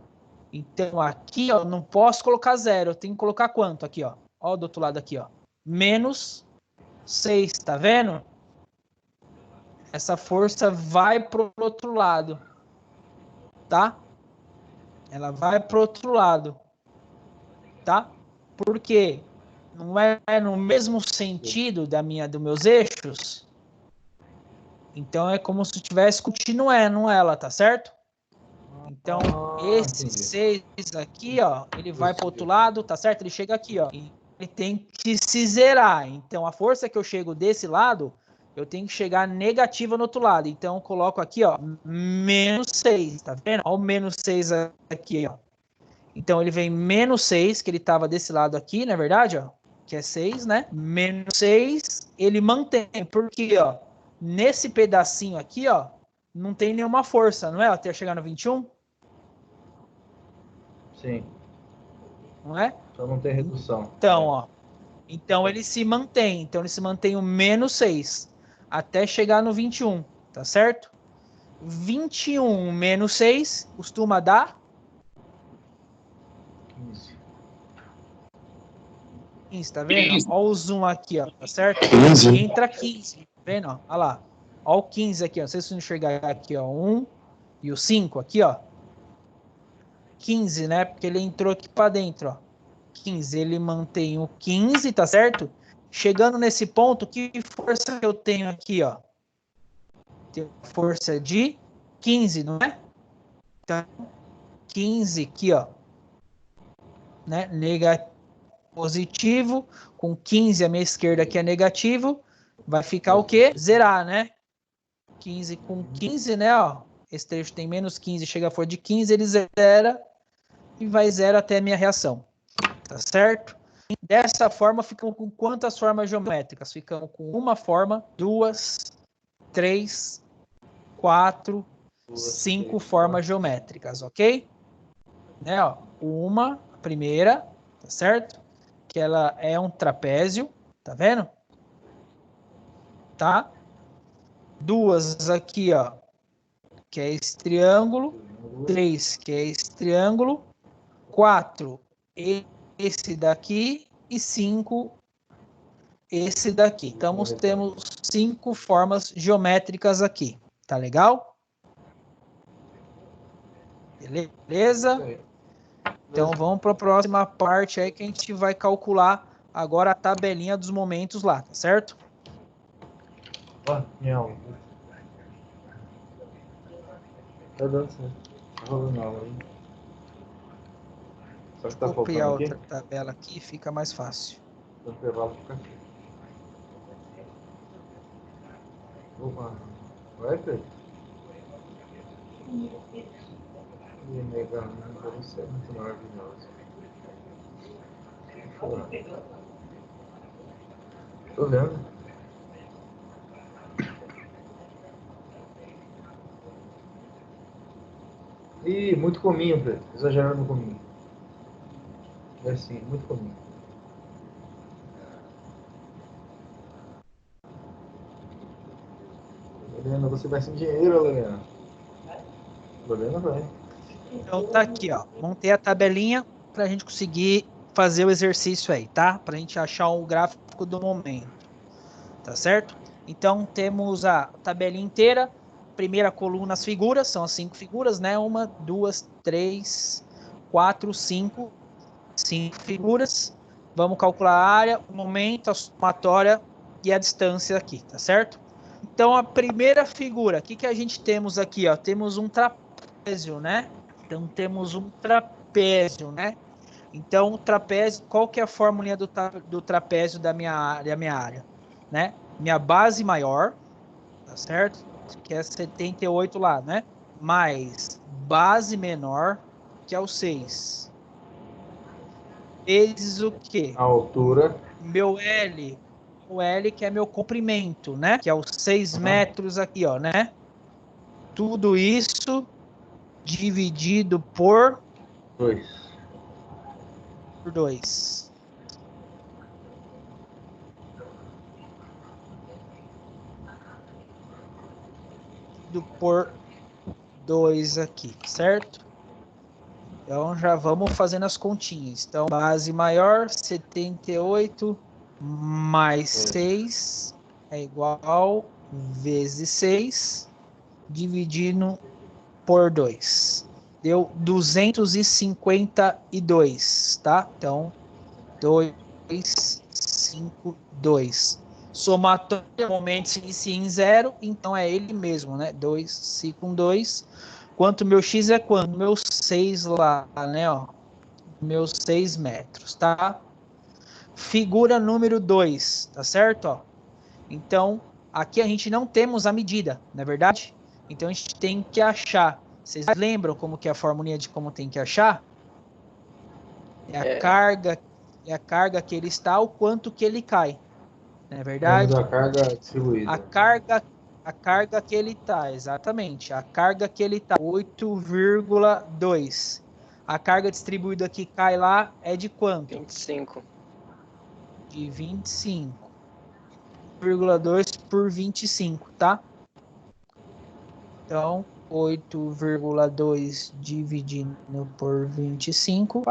Então, aqui, ó, não posso colocar 0, eu tenho que colocar quanto aqui, ó? Ó, do outro lado aqui, ó. Menos 6, tá vendo? Essa força vai pro outro lado, tá? Ela vai pro outro lado, tá? Por quê? Não é no mesmo sentido dos meus eixos? Então, é como se tivesse continuando ela, tá certo? Então, esse 6 aqui, ó, ele vai para o outro lado, tá certo? Ele chega aqui, ó. E ele tem que se zerar. Então, a força que eu chego desse lado, eu tenho que chegar negativa no outro lado. Então, eu coloco aqui, ó, menos 6, tá vendo? Ó, o menos 6 aqui, ó. Então, ele vem menos 6, que ele estava desse lado aqui, na verdade, ó. Que é 6, né? Menos 6, ele mantém. Porque, ó, nesse pedacinho aqui, ó, não tem nenhuma força, não é? Até chegar no 21. Sim. Não é? Só não tem redução. Então, ó. Então ele se mantém. Então ele se mantém o menos 6 até chegar no 21, tá certo? 21 menos 6 costuma dar 15, tá vendo? Ó o zoom aqui, ó, tá certo? E entra 15, tá vendo? Ó, olha lá. Ó o 15 aqui, ó. Não sei se você enxergar aqui, ó. 1 e o 5 aqui, ó. 15, né? Porque ele entrou aqui para dentro, ó. 15, ele mantém o 15, tá certo? Chegando nesse ponto, que força eu tenho aqui, ó? Tenho força de 15, não é? Então, 15 aqui, ó. Né? Positivo, com 15 à minha esquerda aqui é negativo, vai ficar o quê? Zerar, né? 15 com 15, né? Ó, esse trecho tem menos 15, chega a for de 15, ele zera e vai zero até a minha reação. Tá certo? Dessa forma, ficam com quantas formas geométricas? Ficam com uma forma, 2, 3, 4, 5 formas geométricas, ok? Né, ó, uma, a primeira, tá certo? Que ela é um trapézio, tá vendo? Tá? Duas aqui, ó, que é esse triângulo. 3, que é esse triângulo. 4, esse daqui. E 5, esse daqui. Então, temos 5 formas geométricas aqui. Tá legal? Beleza? Então, vamos para a próxima parte aí que a gente vai calcular agora a tabelinha dos momentos lá, tá certo? Ó, minha aula. Tá dando certo. Tá rolando aula aí. Só que tá Vou copiar faltando aqui? outra tabela aqui, fica mais fácil. O intervalo fica aqui. Opa. Vai, Pedro? E negar, você é muito maravilhoso. Tô vendo. Ih, muito cominho, Pedro. Exagerando no cominho. É assim, muito cominho. Lorena, você vai sem dinheiro, Lorena. Lorena vai. Então tá aqui, ó. Montei a tabelinha para a gente conseguir fazer o exercício aí, tá? Para a gente achar o gráfico do momento, tá certo? Então temos a tabelinha inteira. Primeira coluna, as figuras, são as 5 figuras, né? 1, 2, 3, 4, 5. 5 figuras. Vamos calcular a área, o momento, a somatória e a distância aqui, tá certo? Então a primeira figura, o que a gente temos aqui, ó? Temos um trapézio, né? Então temos um trapézio, né? Então o trapézio, qual que é a fórmula do trapézio da minha área, né? Minha base maior, tá certo? Que é 78 lá, né? Mais base menor, que é o 6. Vezes o quê? A altura. Meu L. O L que é meu comprimento, né? Que é os 6 metros aqui, ó, né? Tudo isso dividido por 2. Por 2. Por 2 aqui, certo? Então já vamos fazendo as continhas. Então, base maior, 78 mais 6 é igual vezes 6 dividindo por 2. Deu 252, tá? Então, 252. Somatório, momentos inicia em 0, então é ele mesmo, né? 2, 5 com 2. Quanto meu x é quanto? Meu 6 lá, né? Ó, meus 6 metros, tá? Figura número 2, tá certo? Ó. Então, aqui a gente não temos a medida, não é verdade? Então, a gente tem que achar. Vocês lembram como que é a formulinha de como tem que achar? É a carga que ele está, o quanto que ele cai. Não é verdade? A carga distribuída. A carga que ele está, exatamente. A carga que ele está, 8,2. A carga distribuída que cai lá é de quanto? 25. De 25,2 por 25, tá? Então, 8,2 dividido por 25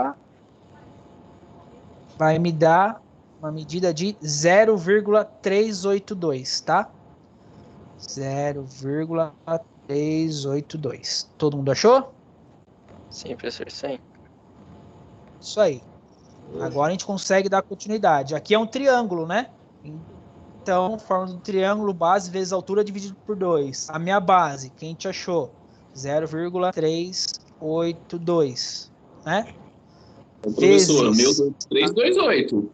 vai me dar uma medida de 0,382, tá? 0,382. Todo mundo achou? Sim, professor, sim. Isso aí. Agora a gente consegue dar continuidade. Aqui é um triângulo, né? Então, forma do triângulo, base vezes altura dividido por 2. A minha base, que a gente achou? 0,382, né? Professor, Vezes... meu 328.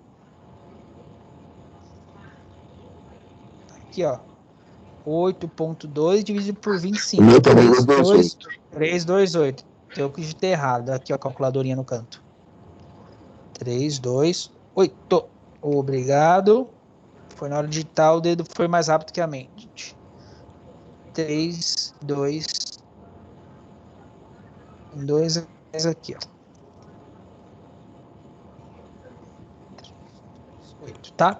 Aqui, ó. 8,2 dividido por 25. O meu também é 228. 328. Eu que digitei errado. Aqui, ó, a calculadorinha no canto. 328. Obrigado. Foi na hora de digitar, o dedo foi mais rápido que a mente. 3, 2, 2 aqui, ó. 8, tá?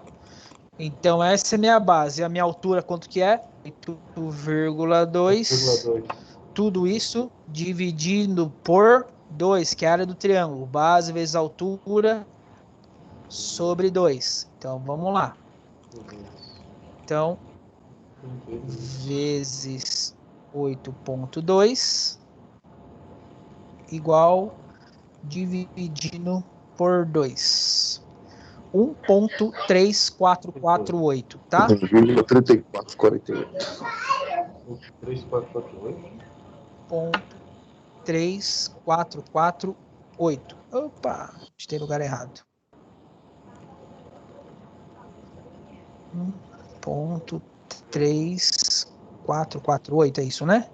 Então, essa é a minha base. A minha altura, quanto que é? 8,2. Tudo isso dividindo por 2, que é a área do triângulo. Base vezes altura sobre 2. Então, vamos lá. Então, vezes 8,2 igual dividindo por 2. 1,3448, tá? 1,3448. 1,3448. Opa, tem lugar errado. 1,3448, é isso, né?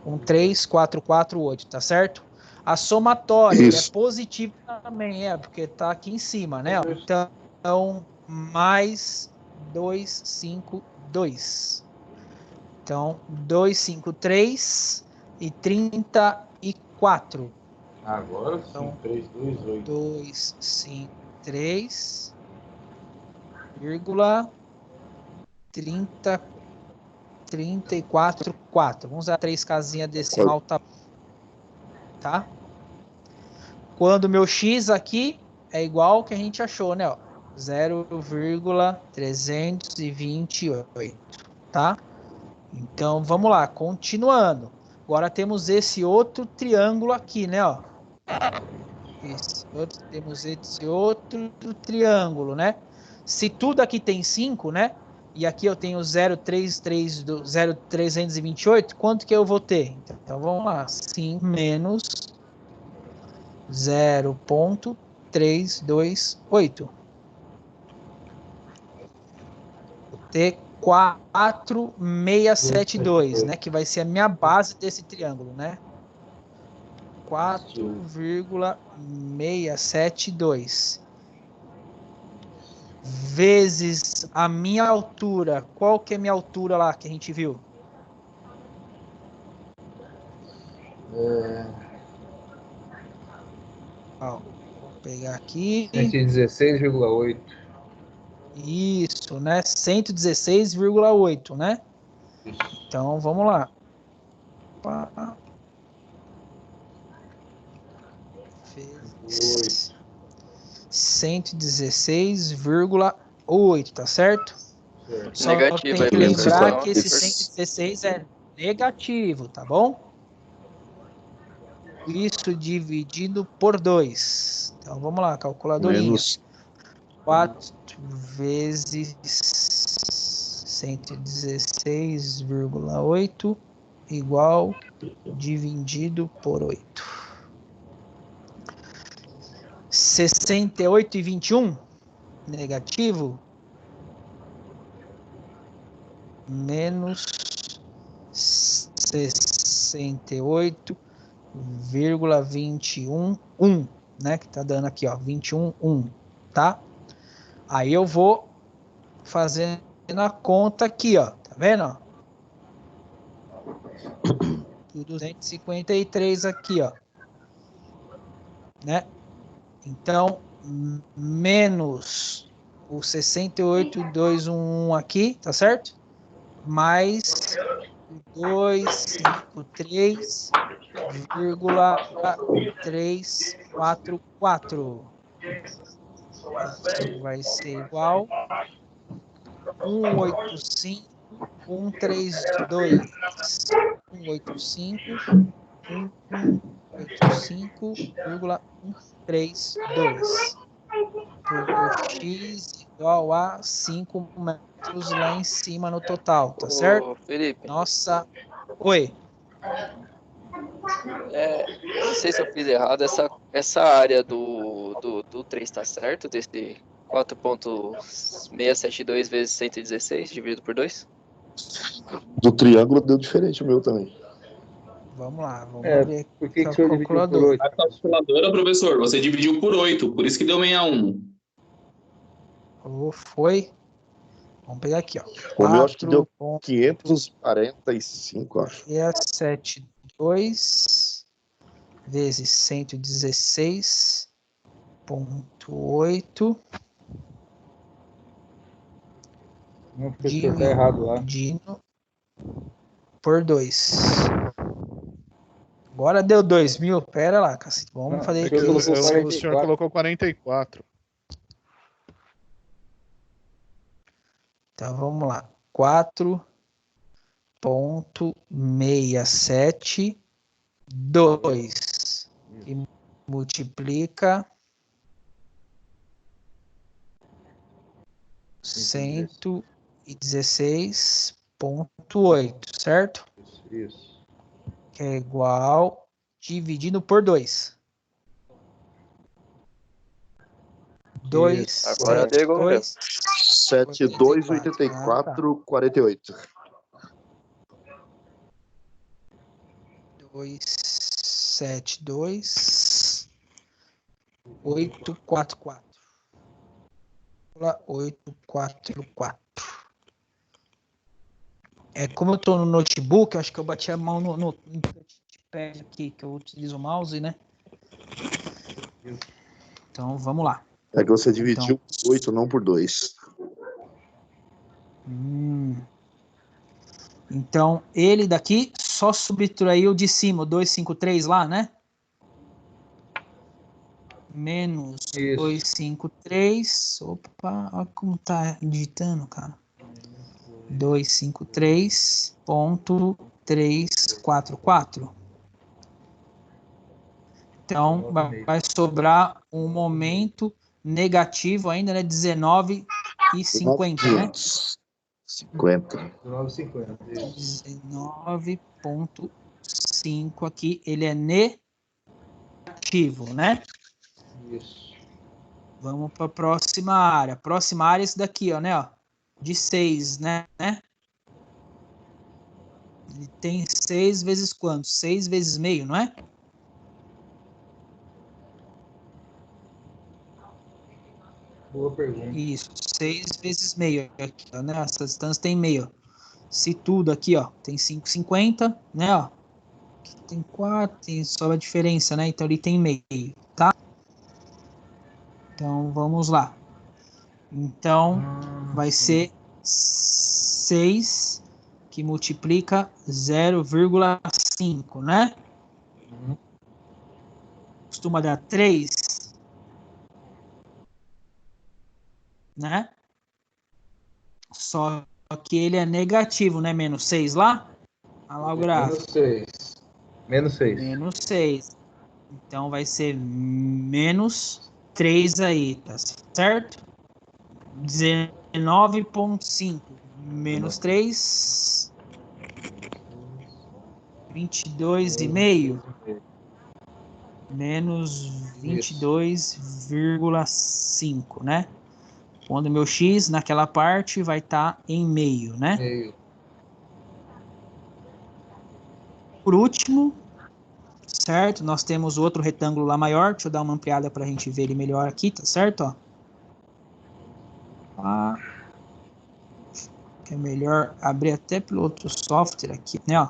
1,3448, tá certo? A somatória é positiva também, porque tá aqui em cima, né? Então, mais 252. Então, 253 e 34. Agora sim, então, 328. 253, 34,4. Vamos usar 3 casinhas decimal, tá? Quando o meu x aqui é igual ao que a gente achou, né? 0,328, tá? Então, vamos lá, continuando. Agora temos esse outro triângulo aqui, né? Ó. Temos esse outro triângulo, né? Se tudo aqui tem 5, né? E aqui eu tenho 0,328, quanto que eu vou ter? Então, vamos lá. 5 menos 0,328. Vou ter 4,672, né? Que vai ser a minha base desse triângulo, né? 4,672 vezes a minha altura. Qual que é a minha altura lá que a gente viu? Ó, vou pegar aqui. 116,8. Isso, né? 116,8, né? Então, vamos lá. Vezes 116,8, tá certo? Só Negativo tem aí, que professor. lembrar que esse 116 é negativo, tá bom? Isso dividido por 2. Então, vamos lá, calculadorinha. Menos 4 vezes 116,8 igual dividido por 8. 68,21 negativo menos 68,21, né? Que tá dando aqui, ó, 21,1, tá? Aí eu vou fazendo a conta aqui, ó, tá vendo? Ó? 253 aqui, ó, né? Então, menos o 68,211 aqui, tá certo? Mais 253,344. Isso vai ser igual 185,132. 185,132. por x igual a 5 metros lá em cima no total, tá certo? Ô, Felipe, Nossa. Oi. eu não sei se eu fiz errado. Essa área do 3 tá certo? Desse 4,672 vezes 116 dividido por 2? Do triângulo deu diferente o meu também. Vamos lá, vamos É, ver por que com o a senhor dividiu por calculadora. 8? A calculadora, professor, você dividiu por 8, por isso que deu 61. Foi. Vamos pegar aqui, ó. O meu acho que deu 545, acho. 672 vezes 116,8 Não, professor, tá errado lá. dividido por 2. Agora deu 2.000. Pera lá, cacete. Vamos Não, fazer é aqui. que O senhor colocou 44. Então vamos lá. 4,672 e multiplica 116,8, certo? Isso. Que é igual dividido por 2. 2, Agora deu igual mesmo. 72, 84, 48. 272 844. 844. É, como eu tô no notebook, eu acho que eu bati a mão no touchpad aqui, que eu utilizo o mouse, né? Então, vamos lá. É que você dividiu por 8, não por 2. Então, ele daqui só subtraiu de cima, o 253 lá, né? Menos 253. Opa, olha como tá digitando, cara. 253,344. Então, vai sobrar um momento negativo ainda, né? 19,50, né? 50. 19,5 aqui, ele é negativo, né? Isso. Vamos para a próxima área. Próxima área é esse daqui, ó, né? Ó, de 6, né? Ele tem 6 vezes quanto? 6 vezes meio, não é? Boa pergunta. Isso, 6 vezes meio. Aqui, ó, né? Essa distância tem meio. Se tudo aqui, ó, tem 5,50, né? Ó, aqui tem 4, tem só a diferença, né? Então ele tem meio, tá? Então vamos lá. Então vai ser 6 que multiplica 0,5, né? Costuma dar 3, né? Só que ele é negativo, né? Menos 6 lá. Olha lá o gráfico. Menos 6. Menos 6. Então vai ser menos 3 aí, tá certo? 19,5 menos 3, 22,5 menos 22,5, né? Quando meu x naquela parte vai estar em meio, né? Meio. Por último, certo? Nós temos outro retângulo lá maior. Deixa eu dar uma ampliada para a gente ver ele melhor aqui, tá certo? Ó. É melhor abrir até pelo outro software aqui, né? Ó.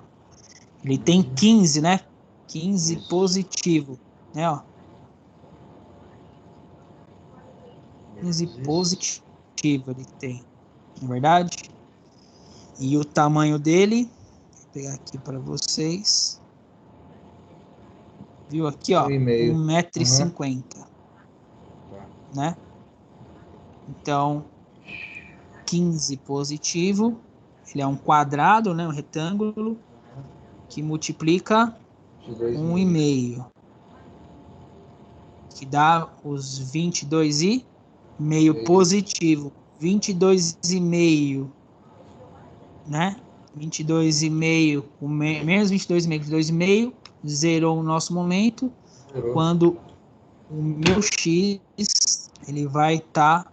Ele tem 15, né? 15 positivo, né? Ó. 15 positivo ele tem, na verdade. E o tamanho dele, vou pegar aqui para vocês. Viu aqui, ó, 1,50 m, né? Então, 15 positivo, ele é um quadrado, né? Um retângulo que multiplica 1,5, que dá os 22,5 positivo. 22,5, né? 22,5, menos 22,5, zerou o nosso momento. Quando o meu X, ele vai estar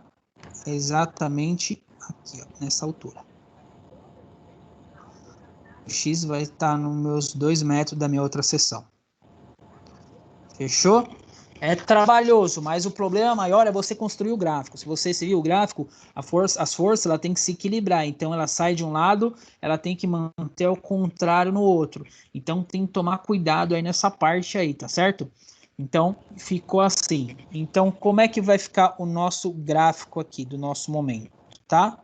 exatamente aqui, ó, nessa altura. O X vai estar nos meus 2 metros da minha outra seção. Fechou? É trabalhoso, mas o problema maior é você construir o gráfico. Se você seguir o gráfico, as forças ela tem que se equilibrar. Então, ela sai de um lado, ela tem que manter o contrário no outro. Então, tem que tomar cuidado aí nessa parte aí, tá certo? Então, ficou assim. Então, como é que vai ficar o nosso gráfico aqui, do nosso momento, tá?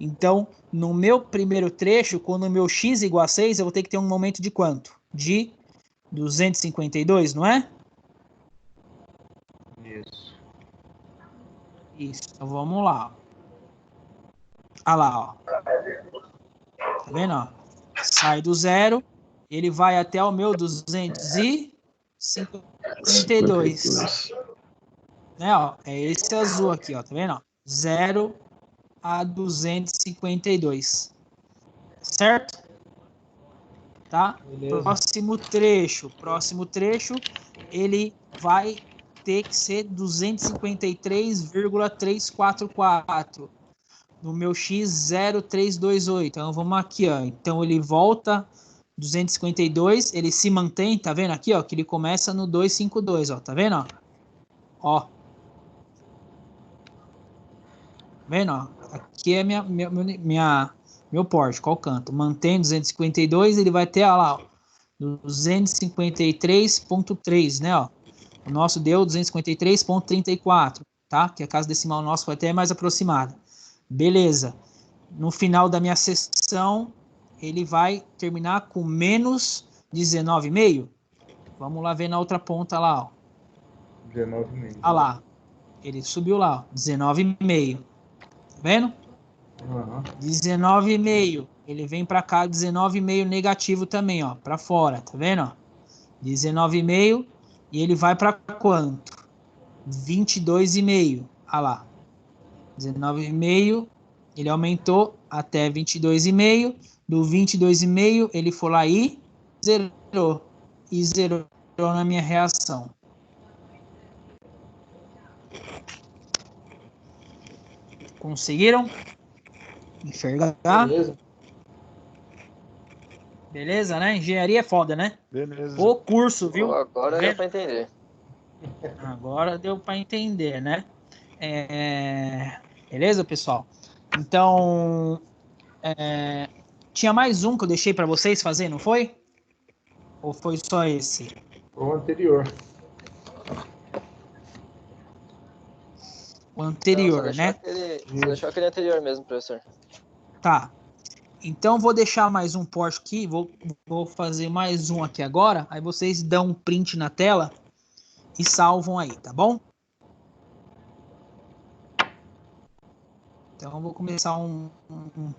Então, no meu primeiro trecho, quando o meu x igual a 6, eu vou ter que ter um momento de quanto? De 252, não é? Isso. Então, vamos lá. Olha lá, ó. Tá vendo, ó? Sai do zero, ele vai até o meu 252. Né, ó? É esse azul aqui, ó. Tá vendo, ó? 0 a 252. Certo? Tá? Próximo trecho, ele vai ter que ser 253,344. No meu X 0328. Então vamos aqui, ó. Então ele volta 252, ele se mantém, tá vendo aqui, ó, que ele começa no 252, ó, tá vendo, ó? Ó. Tá vendo, ó? Aqui é meu porte, qual canto? Mantém 252, ele vai ter, ó lá, ó, 253,3, né, ó. O nosso deu 253,34, tá? Que a casa decimal nosso foi até mais aproximada. Beleza. No final da minha sessão, ele vai terminar com menos 19,5. Vamos lá ver na outra ponta lá, ó. 19,5. Olha lá. Ele subiu lá, ó. 19,5. Tá vendo? 19,5. Ele vem para cá, 19,5 negativo também, ó. Para fora, tá vendo? Ó? 19,5. E ele vai para quanto? 22,5. Olha lá. 19,5. Ele aumentou até 22,5. Do 22,5, ele foi lá e zerou. E zerou na minha reação. Conseguiram enxergar? Beleza. Beleza, né? Engenharia é foda, né? Beleza. O curso, viu? Pô, agora deu pra entender. Agora deu para entender, né? Beleza, pessoal? Então, tinha mais um que eu deixei para vocês fazer, não foi? Ou foi só esse? O anterior. O anterior, Não, né? Só deixou aquele anterior mesmo, professor. Tá. Então, vou deixar mais um post aqui. Vou fazer mais um aqui agora. Aí vocês dão um print na tela e salvam aí, tá bom? Então, eu vou começar um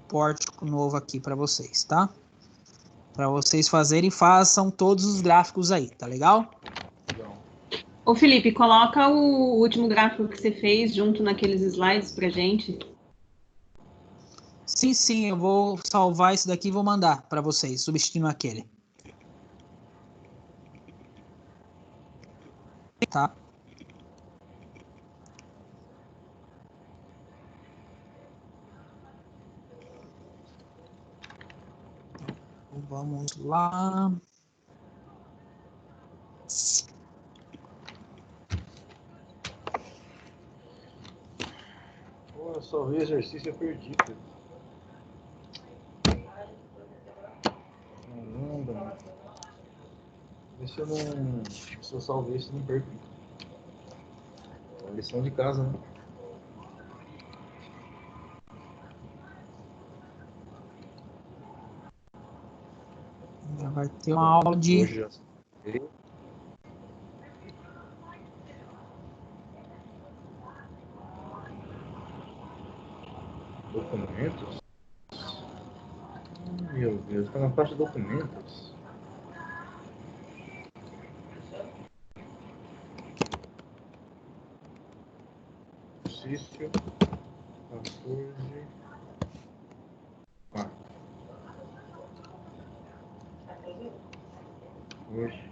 pórtico novo aqui para vocês, tá? Para vocês fazerem, façam todos os gráficos aí, tá legal? Ô, Felipe, coloca o último gráfico que você fez junto naqueles slides pra gente. Sim, eu vou salvar isso daqui e vou mandar para vocês, substituindo aquele. Tá? Então, vamos lá. Pô, eu só vi exercício e eu perdi, cara. Caramba, mano. Vê se eu não. Se eu salvei isso, eu não perco. É lição de casa, né? Já vai ter uma aula de... Hoje já salvei. Documentos? Meu Deus, tá na parte de documentos. exercício 14. Hoje.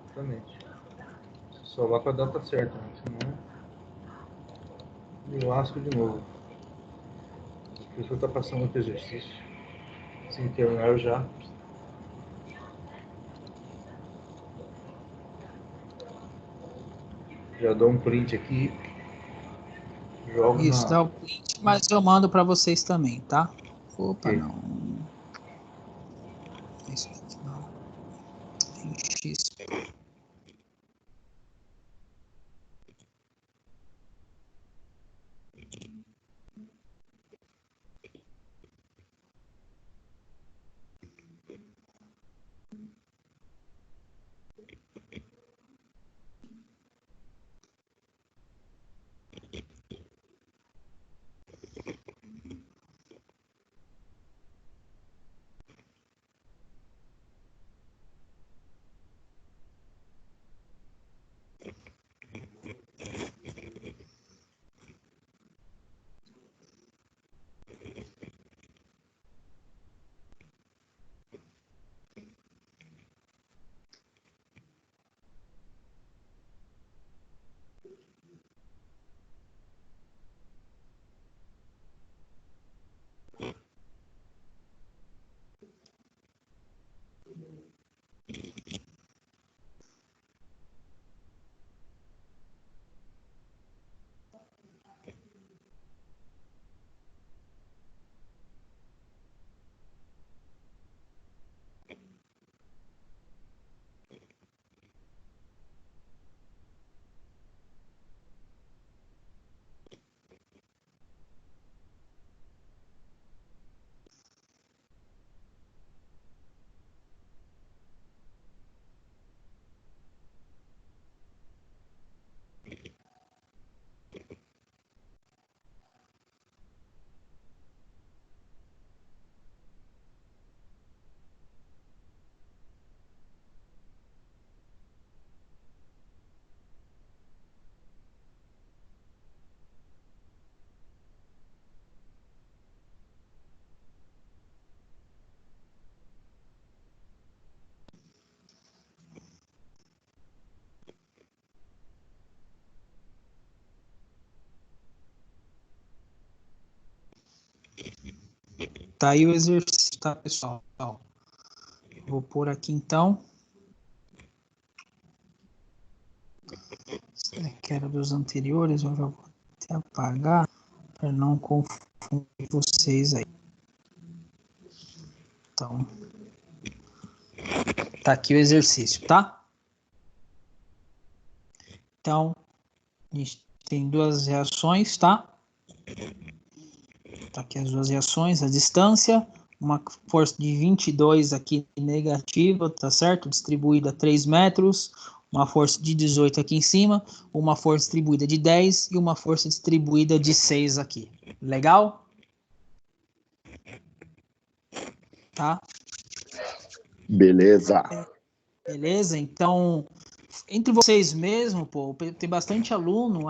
Exatamente. Só lá para a data certa, né? Senão eu lasco de novo. O professor está passando outro exercício. Se terminar eu já. Já dou um print aqui. Jogo Isso, dá o print, mas eu mando para vocês também, tá? Opa, Ok. não. Isso aqui não. X. Tá aí o exercício, tá, pessoal? Ó, vou pôr aqui então. Esse daqui era dos anteriores, eu já vou até apagar para não confundir vocês aí. Então, tá aqui o exercício, tá? Então, a gente tem duas reações, tá? Tá aqui as duas reações, a distância, uma força de 22 aqui negativa, tá certo? Distribuída a 3 metros, uma força de 18 aqui em cima, uma força distribuída de 10 e uma força distribuída de 6 aqui. Legal? Tá? Beleza. Beleza? Então, entre vocês mesmo, pô, tem bastante aluno.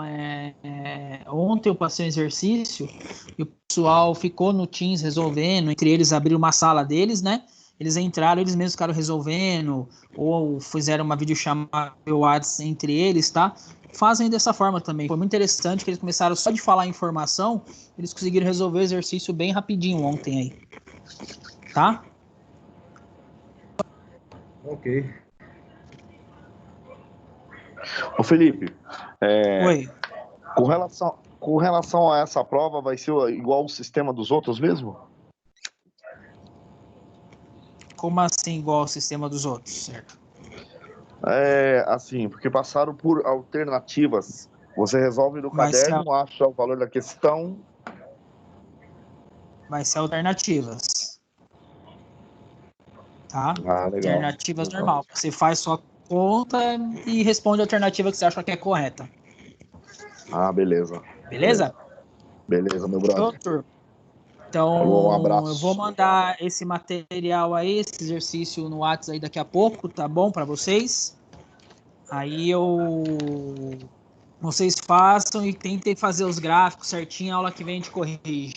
Ontem eu passei um exercício e o pessoal ficou no Teams resolvendo, entre eles abriram uma sala deles, né? Eles entraram, eles mesmos ficaram resolvendo, ou fizeram uma videochamada pelo WhatsApp entre eles, tá? Fazem dessa forma também. Foi muito interessante que eles começaram só de falar informação, eles conseguiram resolver o exercício bem rapidinho ontem aí. Tá? Ok. Ô Felipe, Oi. com relação a essa prova, vai ser igual o sistema dos outros mesmo? Como assim igual ao sistema dos outros, certo? Assim, porque passaram por alternativas. Você resolve no Vai ser caderno, acha o valor da questão. Vai ser alternativas. Tá? Ah, legal. Alternativas normal. Você faz sua conta e responde a alternativa que você acha que é correta. Ah, beleza. Beleza? Beleza, meu brother. Doutor. Então, Falou, um abraço. eu vou mandar esse material aí, esse exercício no WhatsApp aí daqui a pouco, tá bom? Para vocês. Aí eu Vocês façam e tentem fazer os gráficos certinho. A aula que vem a gente corrige.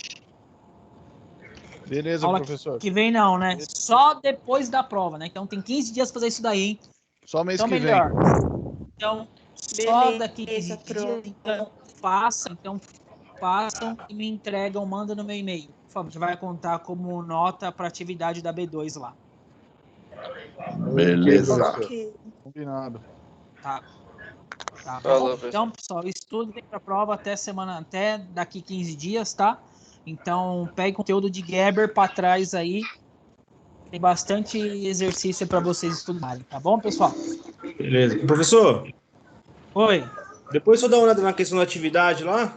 Beleza, Aula professor. que vem não, né? Só depois da prova, né? Então tem 15 dias pra fazer isso daí, hein? Só mês Então que melhor. vem. Então, só Beleza, daqui 15 pro. dias, então façam e me entregam, manda no meu e-mail. Por favor, a gente vai contar como nota para atividade da B2 lá. Beleza. Ok. Combinado. Tá. Tá bom? Falou, professor. Então, pessoal, estudem para a prova até daqui 15 dias, tá? Então, pegue conteúdo de Gerber para trás aí. Tem bastante exercício para vocês estudarem, tá bom, pessoal? Beleza. Professor, Oi. depois eu dar uma olhada na questão da atividade lá.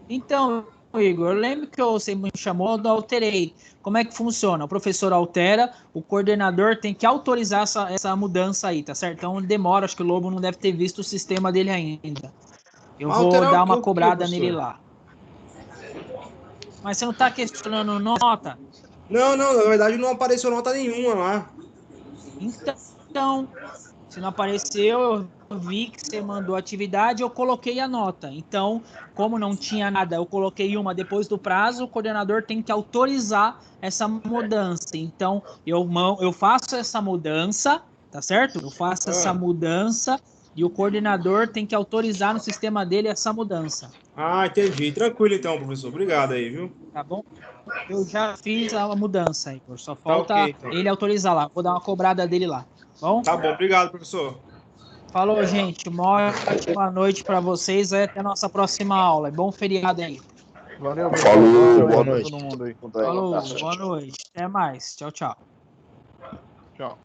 Então, Igor, eu lembro que você me chamou, eu alterei. Como é que funciona? O professor altera, o coordenador tem que autorizar essa mudança aí, tá certo? Então demora, acho que o Lobo não deve ter visto o sistema dele ainda. Eu Mas vou alterar dar o quê, uma cobrada professor? nele lá. Mas você não está questionando nota? Não, na verdade não apareceu nota nenhuma lá. Então, se não apareceu, eu vi que você mandou atividade, eu coloquei a nota. Então, como não tinha nada, eu coloquei uma depois do prazo, o coordenador tem que autorizar essa mudança. Então, eu faço essa mudança, tá certo? Eu faço essa mudança e o coordenador tem que autorizar no sistema dele essa mudança. Ah, entendi. Tranquilo então, professor. Obrigado aí, viu? Tá bom? Eu já fiz a mudança, Igor. Só Tá falta ok, então. ele autorizar lá. Vou dar uma cobrada dele lá. Bom? Tá bom, obrigado, professor. Falou, gente. Uma ótima noite para vocês. Até a nossa próxima aula. Bom feriado aí. Valeu, pessoal. Falou, Boa boa noite noite. pra todo mundo aí. Falou, boa noite. Até mais. Tchau, tchau. Tchau.